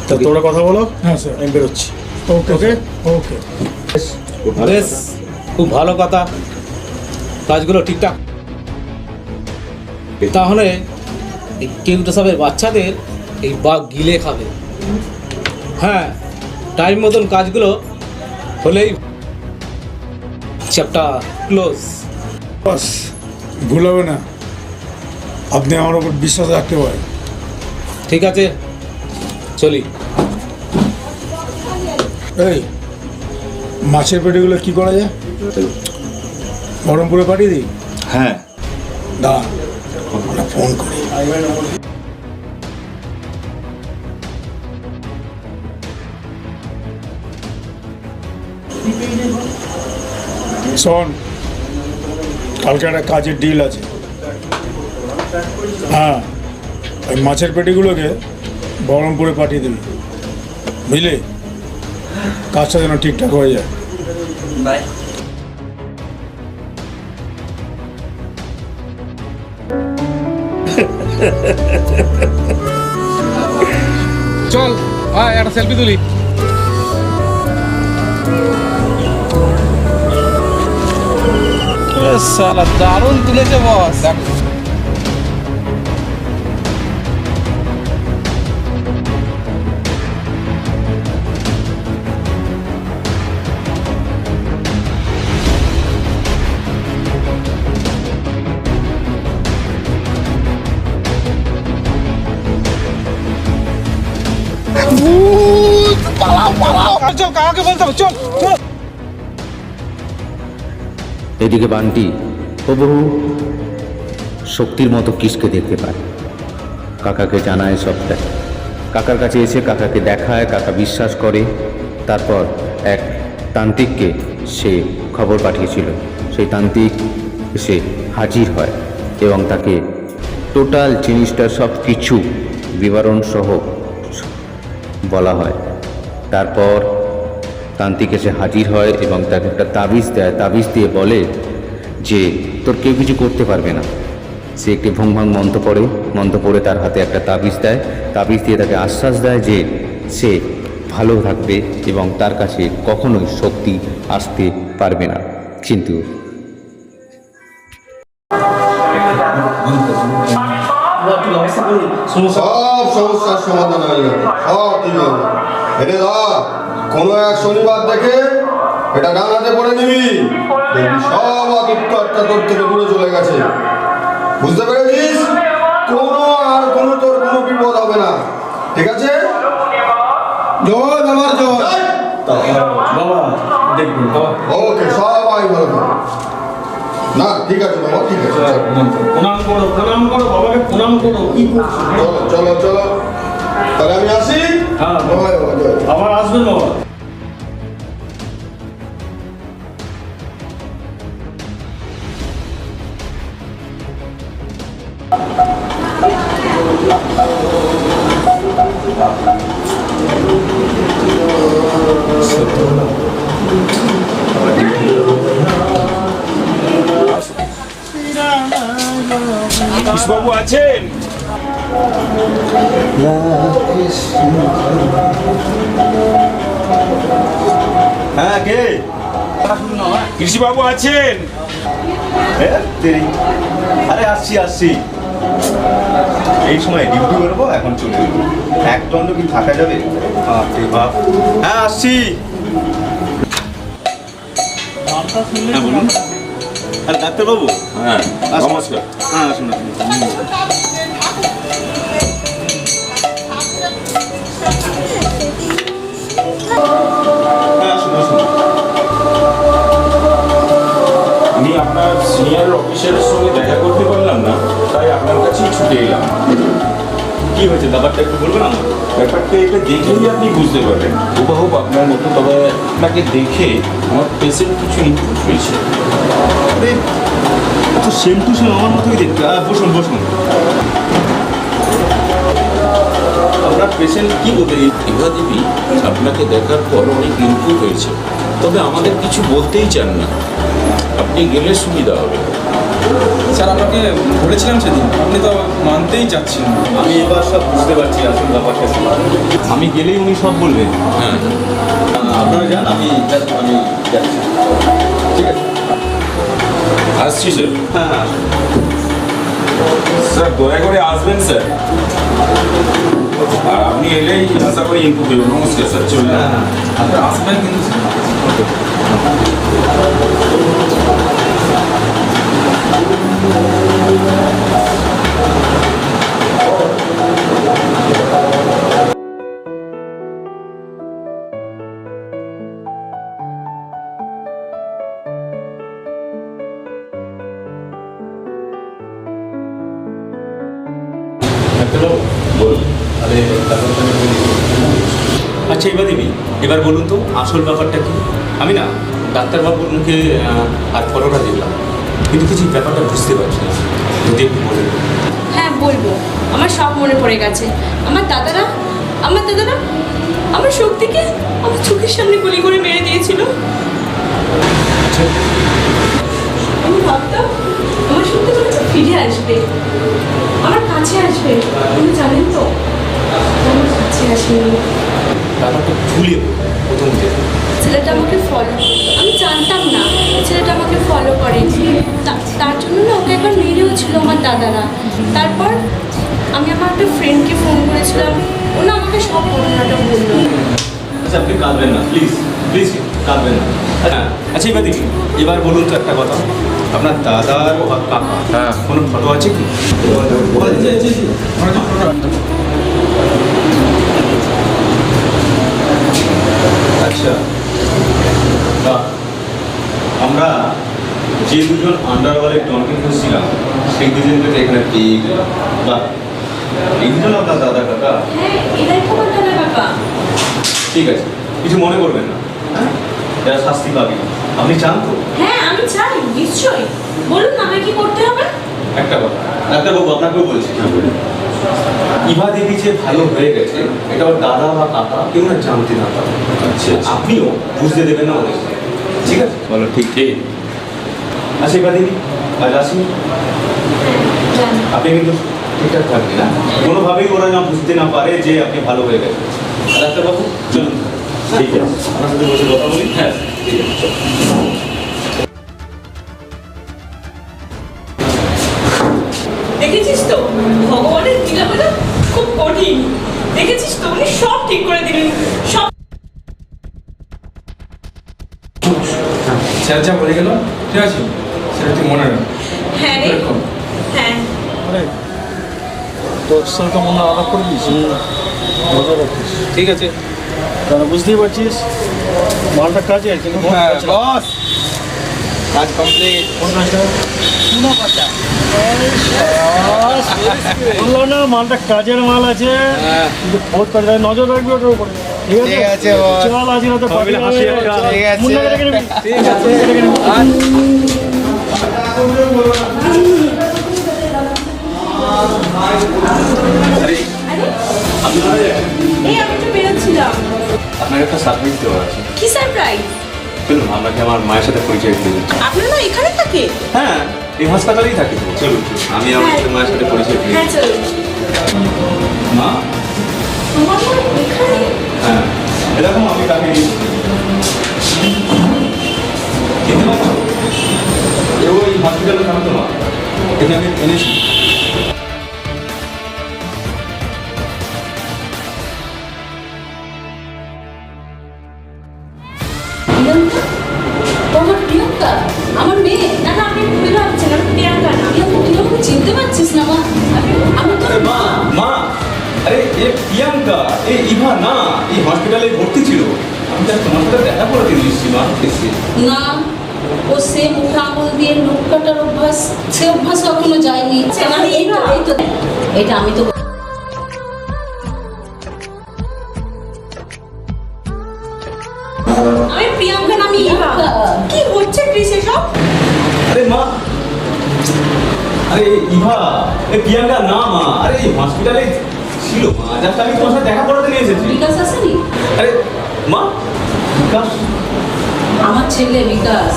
তা তোমরা কথা বলো। হ্যাঁ স্যার, আমি বেরোচ্ছি। ওকে ওকে ওকে। বেশ, খুব ভালো কথা, কাজগুলো ঠিকঠাক। তাহলে এই কেউটা সবের বাচ্চাদের এই বাঘ গিলে খাবে। হ্যাঁ, টাইম মতন কাজগুলো হলেই চ্যাপ্টার ক্লোজ। বাস ভুল হবে না, আপনি আমার উপর বিশ্বাস রাখতে পারেন। ঠিক আছে, চলি। এই মাছের পেটিগুলো কি করা যায়? বহরমপুরে পাঠিয়ে দিই? হ্যাঁ দাঁড়া, আমরা ফোন করি। শোন, কালকে একটা কাজের ডিল আছে। হ্যাঁ, ওই মাছের পেটিগুলোকে বহরমপুরে পাঠিয়ে দিবি, বুঝলি? কাজটা যেন ঠিকঠাক হয়ে যায়। চল একটা সেলফি তুলি। সালা দারুণ তুলেছে বস। চল, কাকাকে বলতে হবে, চল চল। এদিকে বান্টি ও বহু শক্তির মতো কিসকে দেখতে পায়, কাকাকে জানায় সবটাই। কাকার কাছে এসে কাকাকে দেখায়, কাকা বিশ্বাস করে। তারপর এক তান্ত্রিককে সে খবর পাঠিয়েছিল। সেই তান্ত্রিক এসে হাজির হয় এবং তাকে টোটাল জিনিসটার সব কিছু বিবরণ সহ বলা হয়। তারপর তান্ত্রিক এসে হাজির হয় এবং তাকে একটা তাবিজ দেয়। তাবিজ দিয়ে বলে যে তোর কেউ কিছু করতে পারবে না। সে একটি ভং ভং মন্ত্র পড়ে তার হাতে একটা তাবিজ দেয়। তাবিজ দিয়ে তাকে আশ্বাস দেয় যে সে ভালো থাকবে এবং তার কাছে কখনোই শক্তি আসতে পারবে না। কিন্তু সব সমস্যার সমাধান হয়ে যাবে, সব ঠিক হবে। এটা ধর, কোনো এক শনিবার দেখে এটা ডান হাতে পড়ে নিবি, দেখবি সব আদিত্য আত্মা তোর থেকে দূরে চলে গেছে। বুঝতে পেরেছিস? কোনো তোর কোনো বিপদ হবে না, ঠিক আছে? জয় বাবার জয়। বাবা দেখুন ওকে, সবাই ভালো থাকবে। না ঠিক আছে বাবা, ঠিক আছে, প্রণাম করো বাবাকে, প্রণাম করো। কি করছো? চলো তাহলে আমি আসি। হ্যাঁ জয় বাবা, জয়। আবার আসবেন বাবা। বাবু আছেন? হ্যাঁ, কে? কৃষিবাবু আছেন? আরে আসছি এই সময় ডিউটি করবো, এখন চলে যাবো। এক দণ্ড কি থাকা যাবে? হ্যাঁ আসছি। হ্যাঁ বলুন। আরে ডাক্তারবাবু। হ্যাঁ নমস্কার। হ্যাঁ আসুন। আমি আপনার সিনিয়র অফিসারের সঙ্গে দেখা করতে পারলাম না, তাই আপনার কাছেই ছুটে এলাম। কি হয়েছে ব্যাপারটা একটু বলবেন আমার? ব্যাপারটা এটা দেখলেই আপনি বুঝতে পারবেন, হুবহু আপনার মতো। তবে আপনাকে দেখে আমার পেশেন্ট কিছু ইনপুট হয়েছে। তো সেম টু সেম আমার মতোই দেখতে। বসুন। আপনার পেশেন্ট কি বলতে? ইভা দেবী আপনাকে দেখার পর অনেক ইনপুট হয়েছে, তবে আমাদের কিছু বলতেই চান না। আপনি গেলে সুবিধা হবে। স্যার আপনাকে বলেছিলাম সেদিন, আপনি তো মানতেই চাচ্ছেন না। আমি এবার সব বুঝতে পারছি আসল ব্যাপারটা। আমি গেলেই উনি সব বলবেন। হ্যাঁ আপনারা যান, আমি যাচ্ছি। ঠিক আছে, আসছি স্যার। হ্যাঁ স্যার দয়া করে আসবেন স্যার। আর আপনি এলেই আশা করি ইনপুট দেবেন। নমস্কার স্যার, চলুন। আপনারা আসবেন কিন্তু আচ্ছা এবার দিবি, এবার বলুন তো আসল ব্যাপারটা কি? আমি না ডাক্তারবাবুর মুখে আর ফটোটা দেখলাম, কিন্তু কিছু ব্যাপারটা বুঝতে পারছি না। যদি একটু বলুন। হ্যাঁ বলবো, আমার সব মনে পড়ে গেছে। আমার দাদারা আমার শক্তিকে আমার চোখের সামনে গুলি করে মেরে দিয়েছিল। আমি ভাবতাম আমার শক্তি মনে হচ্ছে ফিরে আসবে, আমার কাছে আসবে, কিন্তু জানেন তো আমার কাছে আসেনি। ব্যাপারটা ভুলে প্রথম থেকে ছেলেটা আমাকে ফলো, আমি জানতাম না ছেলেটা আমাকে ফলো করে। তার জন্য না ওকে একবার মেরেও ছিল আমার দাদারা। তারপর আমি আমার একটা ফ্রেন্ডকে ফোন করেছিলাম, ও না আমাকে সব ঘটনাটা বললো। আচ্ছা আপনি কাঁদবেন না, প্লিজ কাঁদবেন না। আচ্ছা এবার দিবি, এবার বলুন তো একটা কথা, আপনার দাদার ও কাকা কোনো ফটো আছে কি? আচ্ছা আমরা যে দুজন আন্ডারওয়ার্ল্ডের ডনকে খুঁজছিলাম সেই দুজনকে তো এখানে পেয়ে গেলাম। বা এই দুজন আপনার দাদা কাকা? হ্যাঁ এরাই তো আমার দাদা কাকা। ঠিক আছে, কিছু মনে করবেন না। হ্যাঁ যারা শাস্তি পাবে। আপনি চান তো? হ্যাঁ আমি চাই, নিশ্চয়ই। বলুন আমায় কি করতে হবে? একটা কথা ডাক্তারবাবু আপনাকেও বলছি, ইভা দেবী যে ভালো হয়ে গেছে এটা ওর দাদা বা কাকা কেউ না জানতে না পারে। আচ্ছা, আপনিও বুঝতে দেবেন না ওদের, ঠিক আছে? বলো ঠিক ঠিক। আচ্ছা ইভা দেবী আজ আসি, আপনি কিন্তু ঠিকঠাক থাকবেন না, কোনোভাবেই ওরা না বুঝতে না পারে যে আপনি ভালো হয়ে গেছেন। ডাক্তারবাবু চলুন, ঠিক আছে আপনার সাথে বসে কথা বলি। হ্যাঁ ঠিক আছে চলুন। দেখেছিস তো ভগবানের লীলাগুলো খুব কঠিন। দেখেছিস তো উনি সব ঠিক করে দিলেন, সব। স্যার যা বলে গেল ঠিক আছে, সেটা তুই মনে রাখ। হ্যাঁ রে, হ্যাঁ। তোর সাথে মনে আলাপ করে দিয়েছি, মজা রাখিস। ঠিক আছে, কারণ বুঝতেই পারছিস মালটা কাজে আর কিন্তু বস কাজ কমপ্লিট। কোন কাজটা? বললো না মালটা কাজের মাল আছে, কিন্তু বহুত কাজে নজর রাখবি ওটার উপরে। ঠিক আছে boss। চল আজ রাতে পার্টি হবে। ঠিক আছে। মুন্নাকে ডেকে নিবি। ঠিক আছে। এই আমি তো বেরোচ্ছিলাম। আপনাকে একটা সারপ্রাইজ দেওয়ার আছে। কি সারপ্রাইজ? চলুন আপনাকে আমার মায়ের সাথে পরিচয় করে দিচ্ছি। আপনারা এখানে থাকে? হ্যাঁ এই হাসপাতালেই থাকি তো। চলুন আমি আপনাকে মায়ের সাথে পরিচয় করে হ্যাঁ চলুন। মা তোমার মা এখানে? হ্যাঁ এরকম আমি তাকে চিনতে পারছো? ওই হসপিটালে থাকতো মা, এখানে আমি এনেছি। প্রিয়াঙ্কা? তোমার প্রিয়াঙ্কা আমার মেয়ে? না না আপনি ভুল ভাবছেন, আমি প্রিয়াঙ্কা না। প্রিয়াঙ্কা তুই আমাকে চিনতে পারছিস না মা? আমি তো আরে মা মা, আরে এ প্রিয়াঙ্কা, এ ইভা না, এই হসপিটালে ভর্তি ছিল। আমি তার তোমার সাথে দেখা করে দিয়ে এসেছি মা। এসেছি। না, ও সে মুখে আঙুল দিয়ে নখ কাটার অভ্যাস, সে অভ্যাস কখনো যায়নি। মানে এই তো এটা আমি তো আমি প্রিয়াঙ্কা না, আমি ইভা। কি হচ্ছে ক্রিস এসব? আরে মা, আরে ইভা, এ প্রিয়াঙ্কা না মা, আরে এই হসপিটালে ছিল মা, জাস্ট আমি তোমার সাথে দেখা করতে নিয়ে এসেছি। বিকাশ আসেনি? আরে মা, বিকাশ? আমার ছেলে বিকাশ।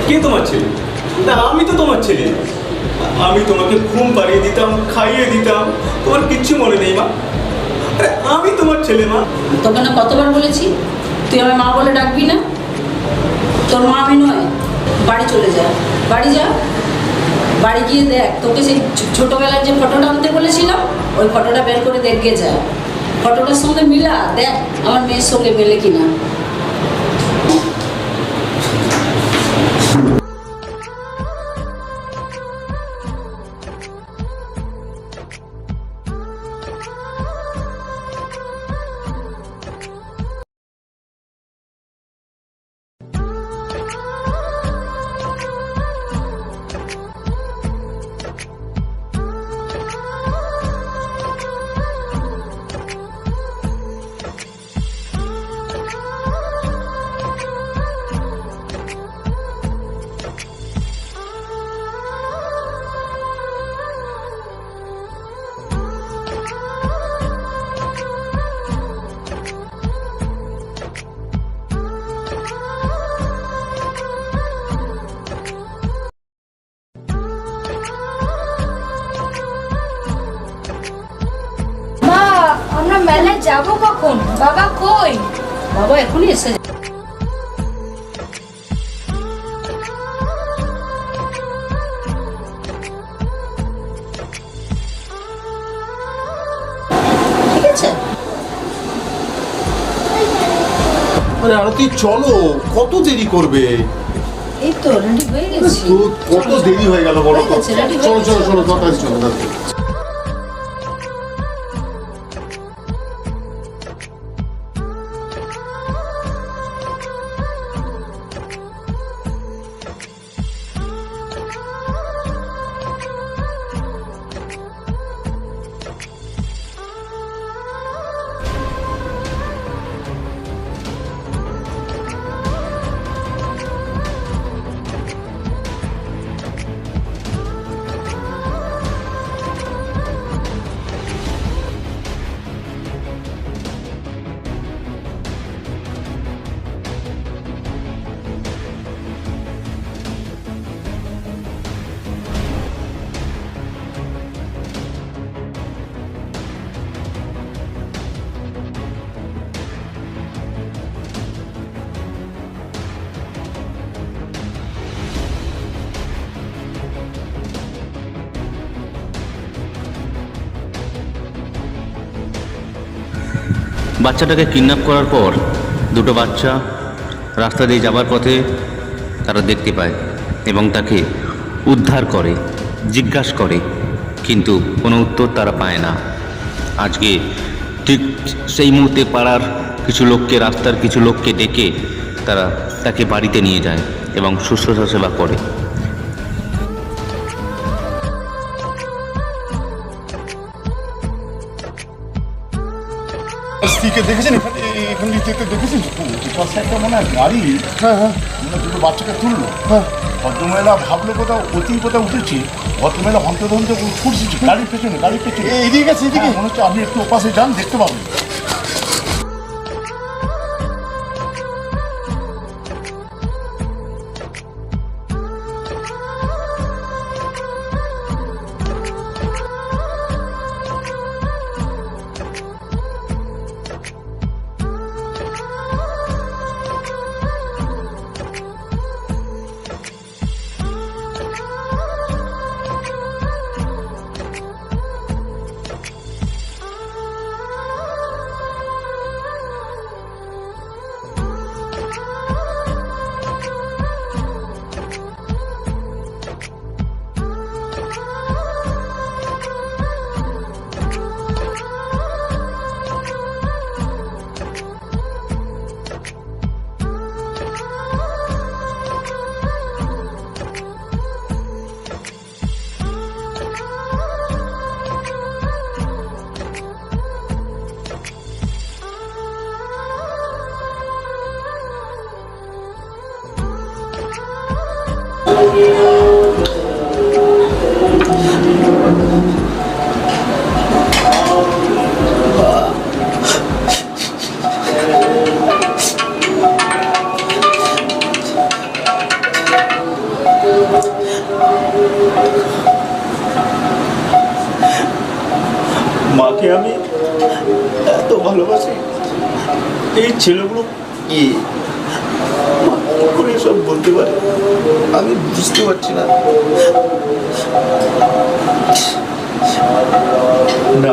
কে তোমার ছেলে? না আমি তো তোমার ছেলে। আমি তোমাকে ঘুম পাড়িয়ে দিতাম, খাইয়ে দিতাম, তোমার কিচ্ছু মনে নেই মা। আরে আমি তোমার ছেলে মা। তোকে না কতবার বলেছি তুই আমার মা বলে ডাকবি না? তোর মা আমি নয়। বাড়ি চলে যা, বাড়ি যা। বাড়ি গিয়ে দেখ তোকে সেই ছোটবেলার যে ফটোটা আনতে বলেছিলাম ওই ফটোটা বের করে দেখে যা। ফটোটার সঙ্গে মিলা দেখ আমার মেয়ের সঙ্গে মেলে কিনা। আমরা মেলায় যাব কখন? বাবা কই? বাবা এখনই এসে ঠিক আছে। আরে আরতি চলো, কত দেরি করবে? এই তো রেডি হয়ে গেছি। তো কত দেরি হয়ে গেল বলো তো? হয়ে গেছে, ready হয়ে চলো চলো গেছে। চলো তাড়াতাড়ি চলো তাড়াতাড়ি। বাচ্চাটাকে কিডন্যাপ করার পর দুটো বাচ্চা রাস্তা দিয়ে যাবার পথে তারা দেখতে পায় এবং তাকে উদ্ধার করে, জিজ্ঞাসা করে, কিন্তু কোনো উত্তর তারা পায় না। আজকে ঠিক সেই মুহূর্তে পাড়ার কিছু লোককে, রাস্তার কিছু লোককে ডেকে তারা তাকে বাড়িতে নিয়ে যায় এবং শুশ্রূষা সেবা করে। স্ত্রীকে দেখেছেন এখানে, এখানে দেখেছেন পাশে একটা মনে হয় গাড়ি, হ্যাঁ হ্যাঁ, দুটো বাচ্চাকে তুললো, হ্যাঁ, ভদ্রমহিলা ভাবলো কোথাও কোথাও উঠেছে, ভদ্রমহিলা হন্তে ধন্তে ছুটছে গাড়ির পেছনে, এদিকে গেছে, এদিকে মনে হচ্ছে আপনি একটু ওপাশে যান, দেখতে পাবেন। মাকে আমি এত ভালোবাসি, এই ছেলেগুলো কি করে সব বলতে পারে আমি বুঝতে পারছি না। না,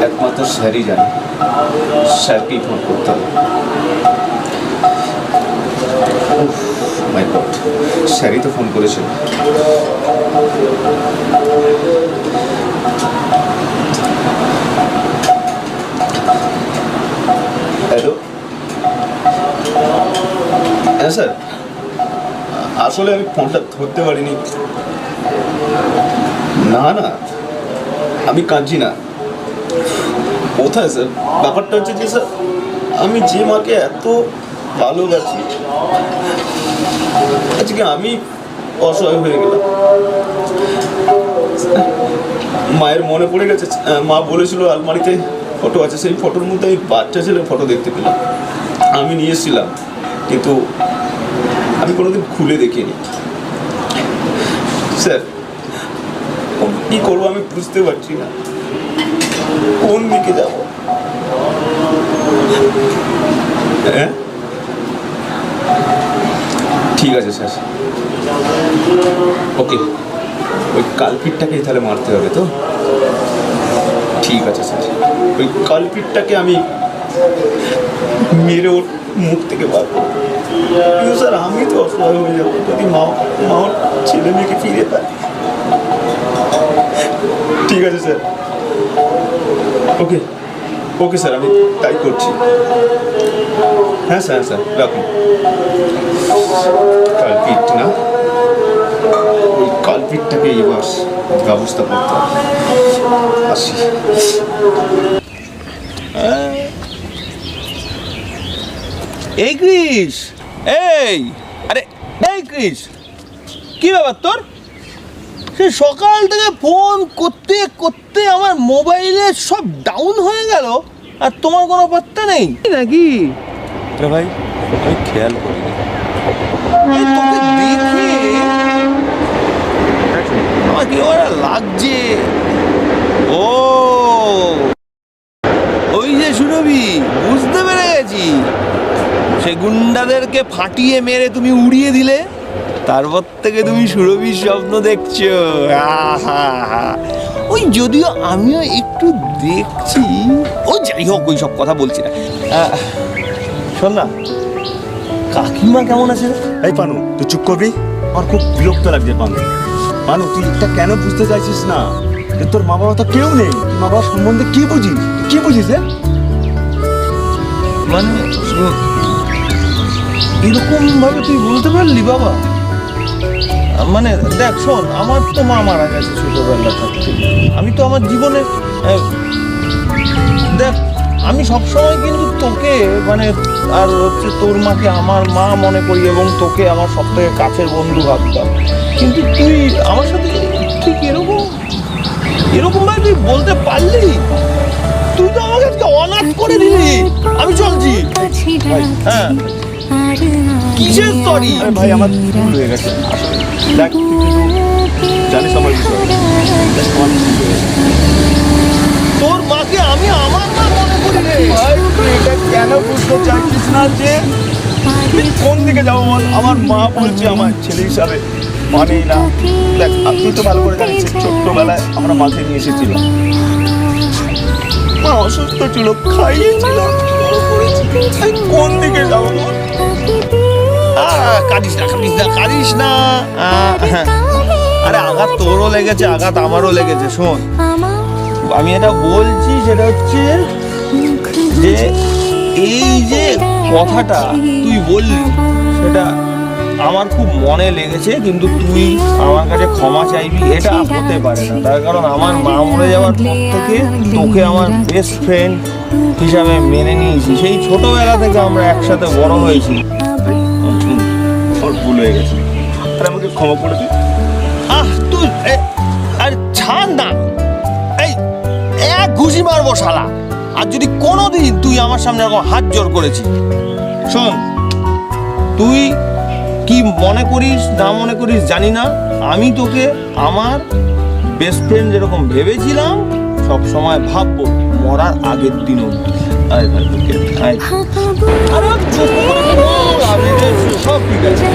একমাত্র স্যারই জানে, স্যারকেই ফোন করতে হবে। মাই গড, স্যারই তো ফোন করেছিল। হ্যালো, হ্যাঁ স্যার, আসলে আমি ফোনটা ধরতে পারিনি। না না, আমি কাঁদছি না। কোথায় স্যার? ব্যাপারটা হচ্ছে যে স্যার, আমি যে মাকে এত ভালোবাসি, আজকে আমি অসহায় হয়ে গেলাম। মায়ের মনে পড়ে গেছে, মা বলেছিল আলমারিতে ফটো আছে, সেই ফটোর মধ্যে আমি বাচ্চা ছেলের ফটো দেখতে পেলাম। আমি নিয়ে এসেছিলাম, কিন্তু আমি কোনোদিন খুলে দেখিনি। স্যার, কি করবো আমি বুঝতে পারছি না, কোন দিকে যাব। হ্যাঁ, ঠিক আছে স্যার, ওকে, ওই কালপিটটাকেই তাহলে মারতে হবে তো? ঠিক আছে স্যার, ওই কালপিটটাকে আমি মেরে ওর মুখ থেকে বার করবো। কিন্তু স্যার, আমি তো অসহায় হয়ে যাবো যদি মা ওর ছেলে মেয়েকে ফিরে পায়। ঠিক আছে স্যার, ওকে ওকে স্যার, আমি তাই করছি। হ্যাঁ স্যার, স্যার রাখুন। কালপিট না, ওই কালপিটটাকে এবার ব্যবস্থা করতে হবে। আসি। এই ক্রিস, আরে এই ক্রিস, কি ব্যাপার তোর? সে সকাল থেকে ফোন করতে করতে আমার মোবাইলে সব ডাউন হয়ে গেল, আর তোমার কোনো পাত্তা নেই নাকি? ভাই, আমি খেয়াল করিনি। তোকে দেখে আমার কি লাগছে। ও, ওই যে সুরভি, বুঝতে পেরে গেছি, সে গুন্ডাদেরকে ফাটিয়ে মেরে তুমি উড়িয়ে দিলে, তারপর থেকে তুমি সুরভির স্বপ্ন দেখছো। ওই যদিও আমিও একটু দেখছি, ও যাই হোক ওই সব কথা বলছি না। শোন না, কাকিমা কেমন আছে? এই পানু, তুই চুপ করবি? আমার খুব বিরক্ত লাগছে পানু। পানু, তুই এটা কেন বুঝতে চাইছিস না যে তোর মা বাবা তো কেউ নেই? মা বাবার সম্বন্ধে কি বুঝিস? কি বুঝিস? মানে এরকম ভাবে তুই বলতে পারলি বাবা? মানে দেখ শোন, আমার তো মা মারা গেছে ছোটবেলা থাকতে। আমি তো আমার জীবনে দেখ, আমি সবসময় কিন্তু তোকে মানে আর হচ্ছে তোর মাকে আমার মা মনে করি এবং তোকে আমার সব থেকে কাছের বন্ধু ভাবতাম। কিন্তু তুই আমার সাথে ঠিক এরকম ভাবে তুই বলতে পারলি? তুই তো আমাকে আজকে অনাথ করে দিলি। আমি চলছি। হ্যাঁ, কিসের সরি? ভাই আমার ভুল হয়ে গেছে। দেখ, জানিস আমার বিষয়, তোর মাকে আমি আমার মা মনে করি রে। ভাই তুই এটা কেন বুঝতে চাইছিস না যে কোন দিকে যাবো বল? আমার মা বলছে আমার ছেলে হিসাবে মানে না। দেখ, তুই তো ভালো করে জানিস ছোট্টবেলায় আমরা মাকে নিয়ে এসেছিলাম। মা অসুস্থ ছিল, খাইয়েছিল, কোন দিকে যাবো বল? কাঁদিস না। আরে আঘাত তোরও লেগেছে, আঘাত আমারও লেগেছে। শোন, আমি এটা বলছি সেটা হচ্ছে যে এই যে কথাটা তুই বললি সেটা আমার খুব মনে লেগেছে, কিন্তু তুই আমার কাছে ক্ষমা চাইবি এটা হতে পারে না। তার কারণ আমার মা মরে যাওয়ার পর থেকে তোকে আমার বেস্ট ফ্রেন্ড হিসাবে মেনে নিয়েছি। সেই ছোটবেলা থেকে আমরা একসাথে বড় হয়েছি। আমার ভুল হয়ে গেছে, আর আমাকে ক্ষমা করে দিই। তুই আর ছাড় না, এই এক ঘুষি মারবো শালা। আর যদি কোনোদিন তুই আমার সামনে এরকম হাত জোর করেছিস, শোন, তুই কি মনে করিস না মনে করিস জানি না, আমি তোকে আমার বেস্ট ফ্রেন্ড যেরকম ভেবেছিলাম সব সময় ভাববো মরার আগের দিনও। আয় ভাই, আয়। সব ঠিক আছে।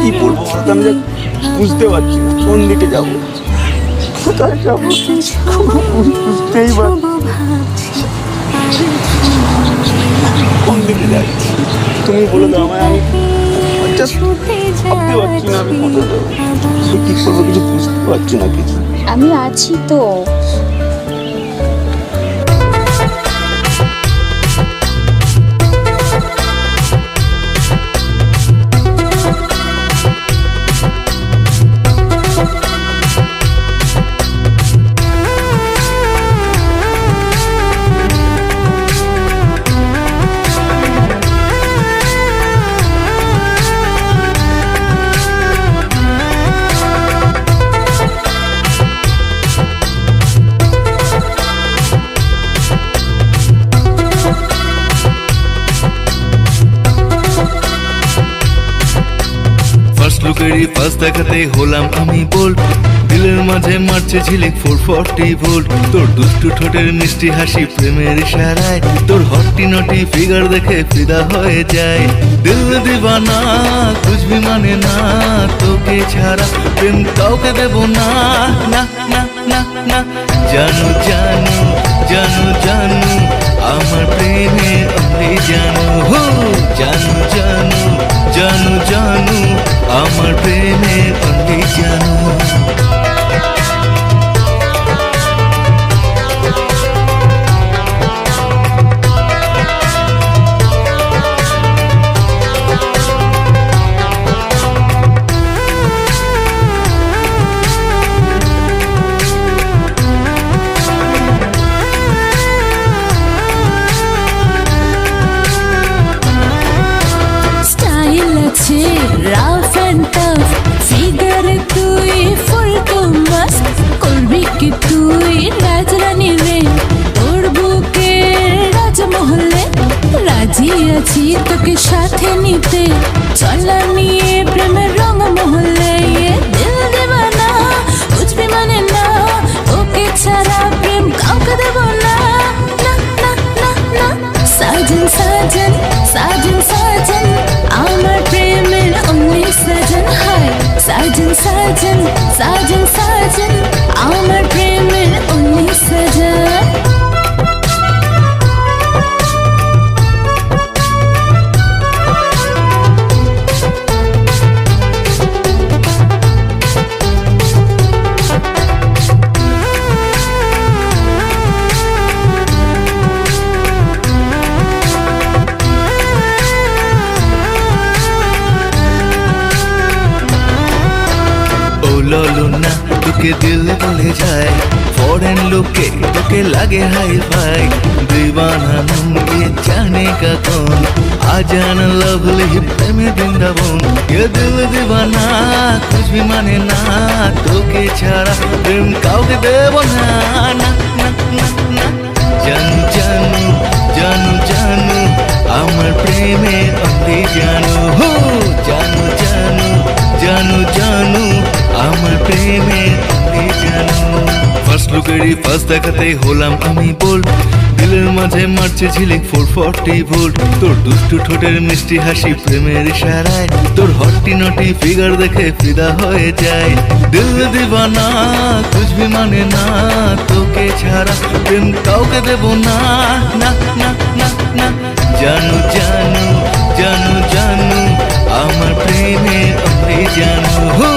কি বলবো আমি বুঝতে পারছি না কোন দিকে যাবো, কোথায় যাবো, বুঝতেই পারছি কোন দিকে যাই। তুমি বলে দাও আমায়, আমি ভাবতে পারছি না আমি কোথায় যাবো, কি করবো কিছু বুঝতে পারছি না কিছু। আমি আছি তো। লোকেরই পাশ দেখাতে হলাম আমি বোল্ড, দিলের মাঝে মারছে ঝিলিক 440 ভোল্ট। তোর দুষ্টু ঠোঁটের মিষ্টি হাসি প্রেমের ইশারায়, তোর হট্টি নটি ফিগার দেখে ফিদা হয়ে যায়। দিল দিবানা কুছবি মানে না, তোকে ছাড়া প্রেম কাউকে দেব না, না না না না। জানু জানু জানু জানু আমার প্রেমে অমরে জানু, হো জানু জানু জানু জানু আমার প্রেমে অমরে জানু। ললো না তোকে দিল বলে যায় ফরেন লোকে তোকে লাগে হাই ফাই दीवाना मन ये जाने का कौन आ जाना लवली प्रेमी वृंदावन ये दिल दीवाना कुछ भी माने ना তোকে ছাড়া প্রেম কাউকে দেব না না না না না জানু জানু জানু জানু আমার প্রেমে অন্ধে জানু হো জানু জানু জানু জানু আমার প্রেমে অন্ধে জানু ফার্স্ট লুকেরই ফার্স্ট দেখাতে হলাম আমি বোল্ড দিলের মাঝে মারছে ঝিলিক 440 ভোল্ট তোর দুষ্টু ঠোঁটের মিষ্টি হাসি প্রেমের ইশারায় তোর হট্টি নটি ফিগার দেখে ফিদা হয়ে যায় দিল দিবানা কুছ ভি মানে না তোকে ছাড়া প্রেম কাউকে দেব না না না না না জানু জানু জানু জানু আমার প্রেমে অন্ধে জানু হো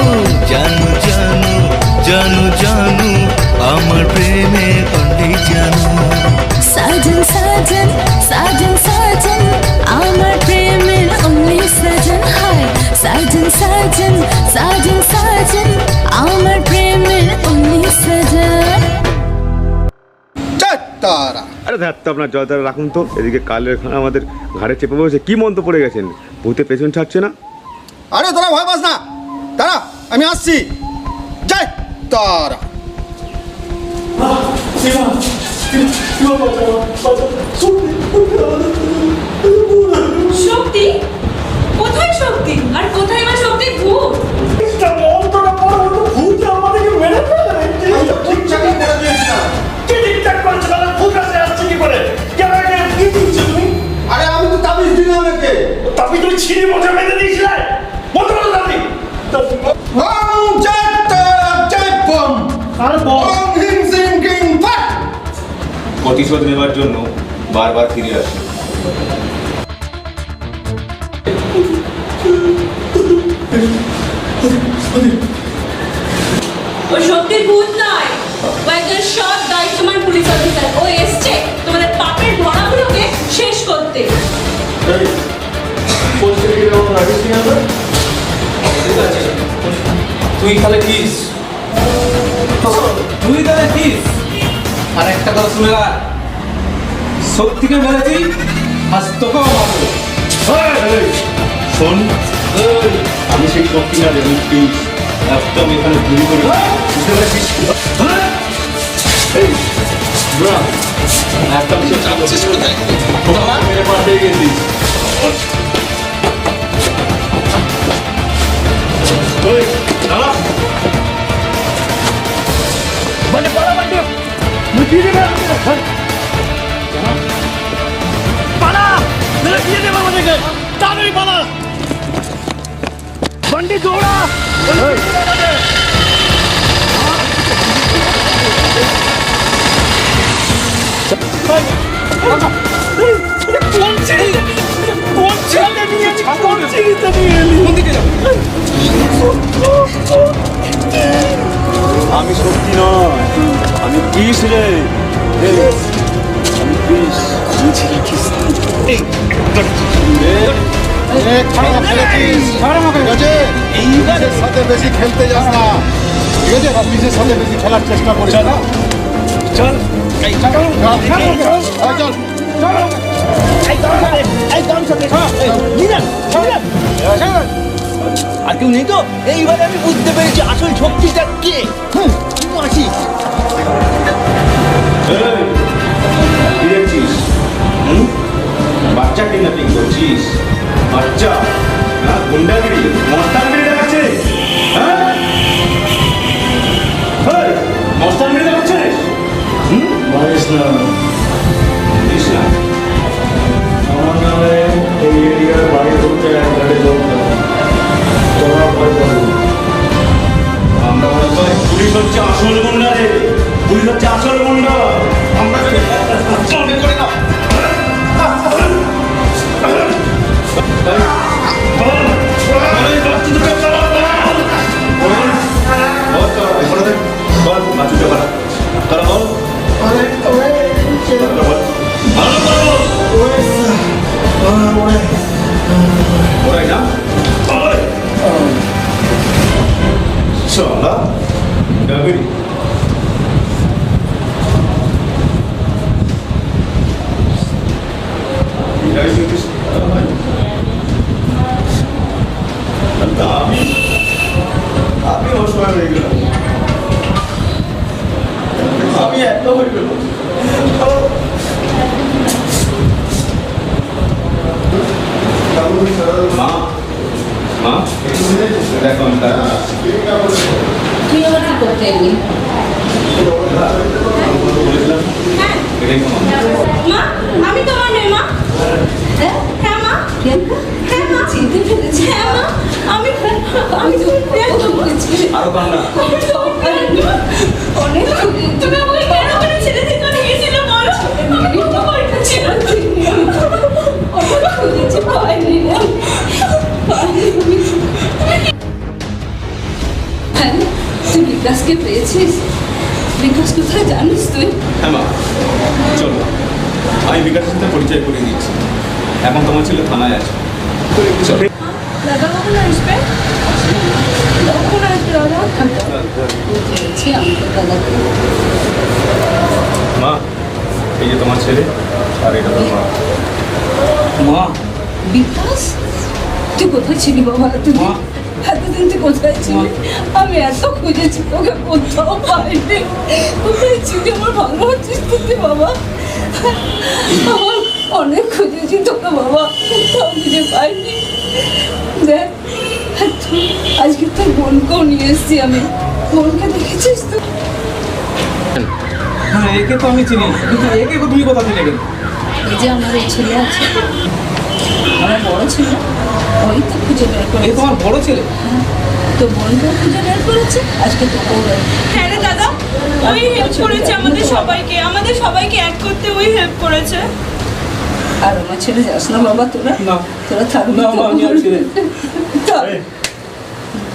জানু জানু জানু জানু আমার প্রেমে অন্ধে জানু সাজন সাজন সাজন সাজন আমার প্রেমের অমনি সাজন হায় সাজন সাজন সাজন সাজন আমার প্রেমের অমনি সাজন তারা আরে ধ্যাত তো আপনার জয়দারা রাখুন তো এদিকে কালের খানা আমাদের ঘাড়ে চেপে বসে কি মন্ত্র পড়ে গেছেন ভূতে পেছন ছাড়ছে না আরে তোরা ভয় পাস না তারা আমি আসছি যাই তারা শক্তি কোথায় শক্তি আর কোথায় বা শক্তি ভূত আরে আমি তো তাবিজ দিলাম একে তাবি তুমি ছিঁড়ে মোটা বেঁধে দিয়েছিলে বন্ধ করো তাবি ওম জয় তারা জয় বম আর বল ওম হিং সিং কিং ফাট প্রতিশোধ নেবার জন্য বারবার ফিরে আসে ও শক্তির ভূত নয় ও একজন সৎ দায়িত্বমান পুলিশ অফিসার ও এসছে তোমাদের পাপের ধরাগুলোকে শেষ করতে তুই তাহলে কিস তুই তাহলে কিস আর একটা কথা শুনে রাখ শক্তিকে মেরেছি আজ তোকেও মারবো শোন আমি সেই শক্তি না রে প্লিজ একদম এখানে ঘুরি করে বুঝতে পারছিস এই ব্রা একদম সে চাচ্ছিস কোথায় মেরে পাশে গেছিস ওই দাঁড়া মানে পালা মানে মুঝিয়ে দেবে পালা মেরে দিয়ে দেবে আমাদেরকে তাড়াতাড়ি পালা বন্ডি দৌড়া আমি শক্তি নয় আমি বিষ রে আমি বিষ আমি ছিলাম এইবারের সাথে বেশি খেলতে যাস না ঠিক আছে পুলিশের সাথে বেশি খেলার চেষ্টা করিস না চল চল আর কেউ নেই তো এইবারে আমি বুঝতে পেরেছি আসল শক্তিটা কে আসি দেখছিস বাচ্চা কিডন্যাপিং করছিস বাচ্চা না গুন্ডাগিরি মস্তানগিরি দেখাচ্ছে হ্যাঁ মস্তানগিরি দেখাচ্ছিস মারিস না বুঝিস না আমার নামে এই এরিয়ার বাড়ি ঢুকতে এক গাড়ি লোক তোমরা ভয় করো আমরা পুলিশ হচ্ছে আসল গুন্ডা রে পুলিশ হচ্ছে আসল গুন্ডা আমরা মনে করে না শালা ডাবেরি এরাই যদি হয় আমি অসহায় হয়ে গেলাম, আমি এত হয়ে গেলাম। মা মা দেখো তুই আবার কি করতে এলি? বলেছিলাম এটাই মা আমি তোমার মেয়ে মা। হ্যাঁ হ্যাঁ মা। প্রিয়াঙ্কা, হ্যাঁ মা। চিনতে পেরেছি? হ্যাঁ মা আমি তোমার প্রিয়াঙ্কা বলেছি। আরো কান্না অনেক তুমি আমাকে কেন করে ছেড়ে দিতে গিয়েছিলে বলো? আমি তোমার কাছে অনেক খুঁজেছি, পাইনি না। হ্যাঁ, তুই বিকাশকে পেয়েছিস? বিকাশ কোথায় জানিস তুই? হ্যাঁ মা চলো আমি বিকাশের সাথে পরিচয় করিয়ে দিচ্ছি। এখন তোমার ছেলে থানায় আছে। চলো দাদা কখন আসবে? কখন আসবে দাদা? বলছি আমি তো দাদাকে। মা এই যে তোমার ছেলে আর এটা তোমার মা। মা বিকাশ, তুই কোথায় ছিলি বাবা? তুই এতদিন তুই কোথায় ছিলি? আমি এত খুঁজেছি তোকে, কোথাও পাইনি। কোথায় ছিলি? আমার ভালো হচ্ছিস তো তুই বাবা? আমার অনেক খুঁজেছি তোকে বাবা, কোথাও খুঁজে পাইনি। দেখ আজকে তোর বোনকেও নিয়ে এসছি আমি। বোনকে দেখেছিস তো? হ্যাঁ, একে তো আমি চিনি, কিন্তু একে তুমি কোথা থেকে গেলে? এই যে আমার এই ছেলে আছে, আমার বড় ছেলে, ওই তো খুঁজে বের করে। এই তোমার বড় ছেলে? তো বোনকেও খুঁজে বের করেছে, আজকে তোকেও বের। হ্যাঁ রে দাদা, ওই হেল্প করেছে আমাদের সবাইকে অ্যাড করতে, ওই হেল্প করেছে। আর আমার ছেলে যাস না বাবা, তোরা না তোরা থাকবি না মা, আমি আর ছেলে।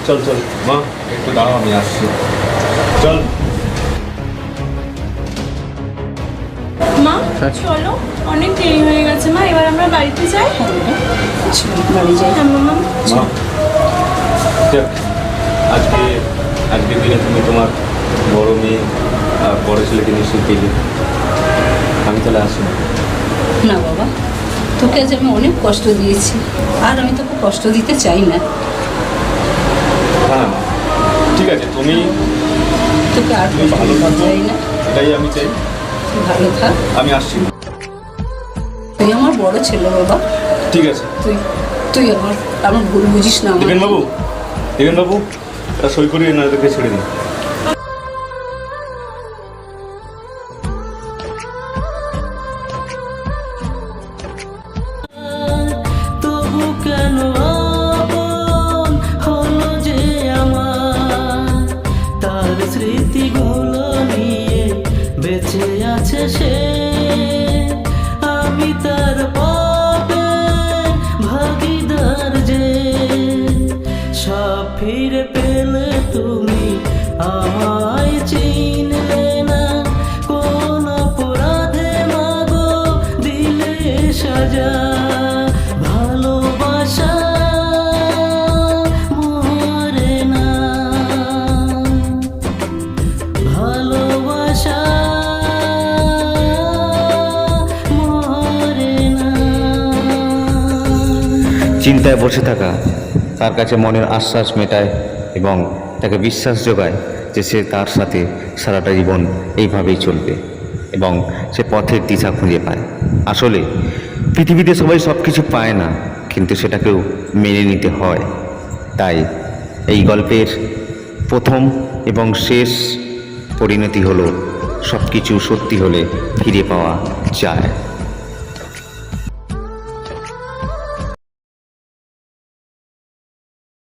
চল চল মা একটু দাঁড়াও, আমি আসছি। চল মা চলো, অনেক দেরি হয়ে গেছে মা, এবার আমরা বাড়িতে যাই। বাড়ি যাই। হ্যাঁ মামা। মা যাক, আজকের দিনে তুমি তোমার বড় মেয়ে আর বড় ছেলেকে নিশ্চয়ই পেলে। আমি তাহলে আসি না। না বাবা, তোকে আজ আমি অনেক কষ্ট দিয়েছি, আর আমি তোকে কষ্ট দিতে চাই না। হ্যাঁ ঠিক আছে, তুমি তোকে আর তুমি ভালো থাকো, চাই না। এটাই আমি চাই। তুই ভালো থাক, আমি আসছি। তুই আমার বড় ছেলে বাবা। ঠিক আছে। তুই তুই আমার ভুল বুঝিস না। দেবেন বাবু, দেবেন বাবু এটা সই করিয়ে এনাদেরকে ছেড়ে দিন। তবু কেন আপন হলো যে আমার, তার স্মৃতিগুলো নিয়ে বেঁচে আছে সে। আমি তার পাপে ভাগিদার যে, সব ফিরে পেলে তুমি আমায় চিনলে না। কোন অপরাধে মাগো দিলে সাজা, ভালোবাসা মরে না, ভালোবাসা মরে না। চিন্তায় বসে থাকা তার কাছে মনের আশ্বাস মেটায় এবং তাকে বিশ্বাস যোগায় যে সে তার সাথে সারাটা জীবন এইভাবেই চলবে এবং সে পথের দিশা খুঁজে পায়। আসলে পৃথিবীতে সবাই সব কিছু পায় না, কিন্তু সেটাকেও মেনে নিতে হয়। তাই এই গল্পের প্রথম এবং শেষ পরিণতি হলো সব কিছু সত্যি হলে ফিরে পাওয়া যায়।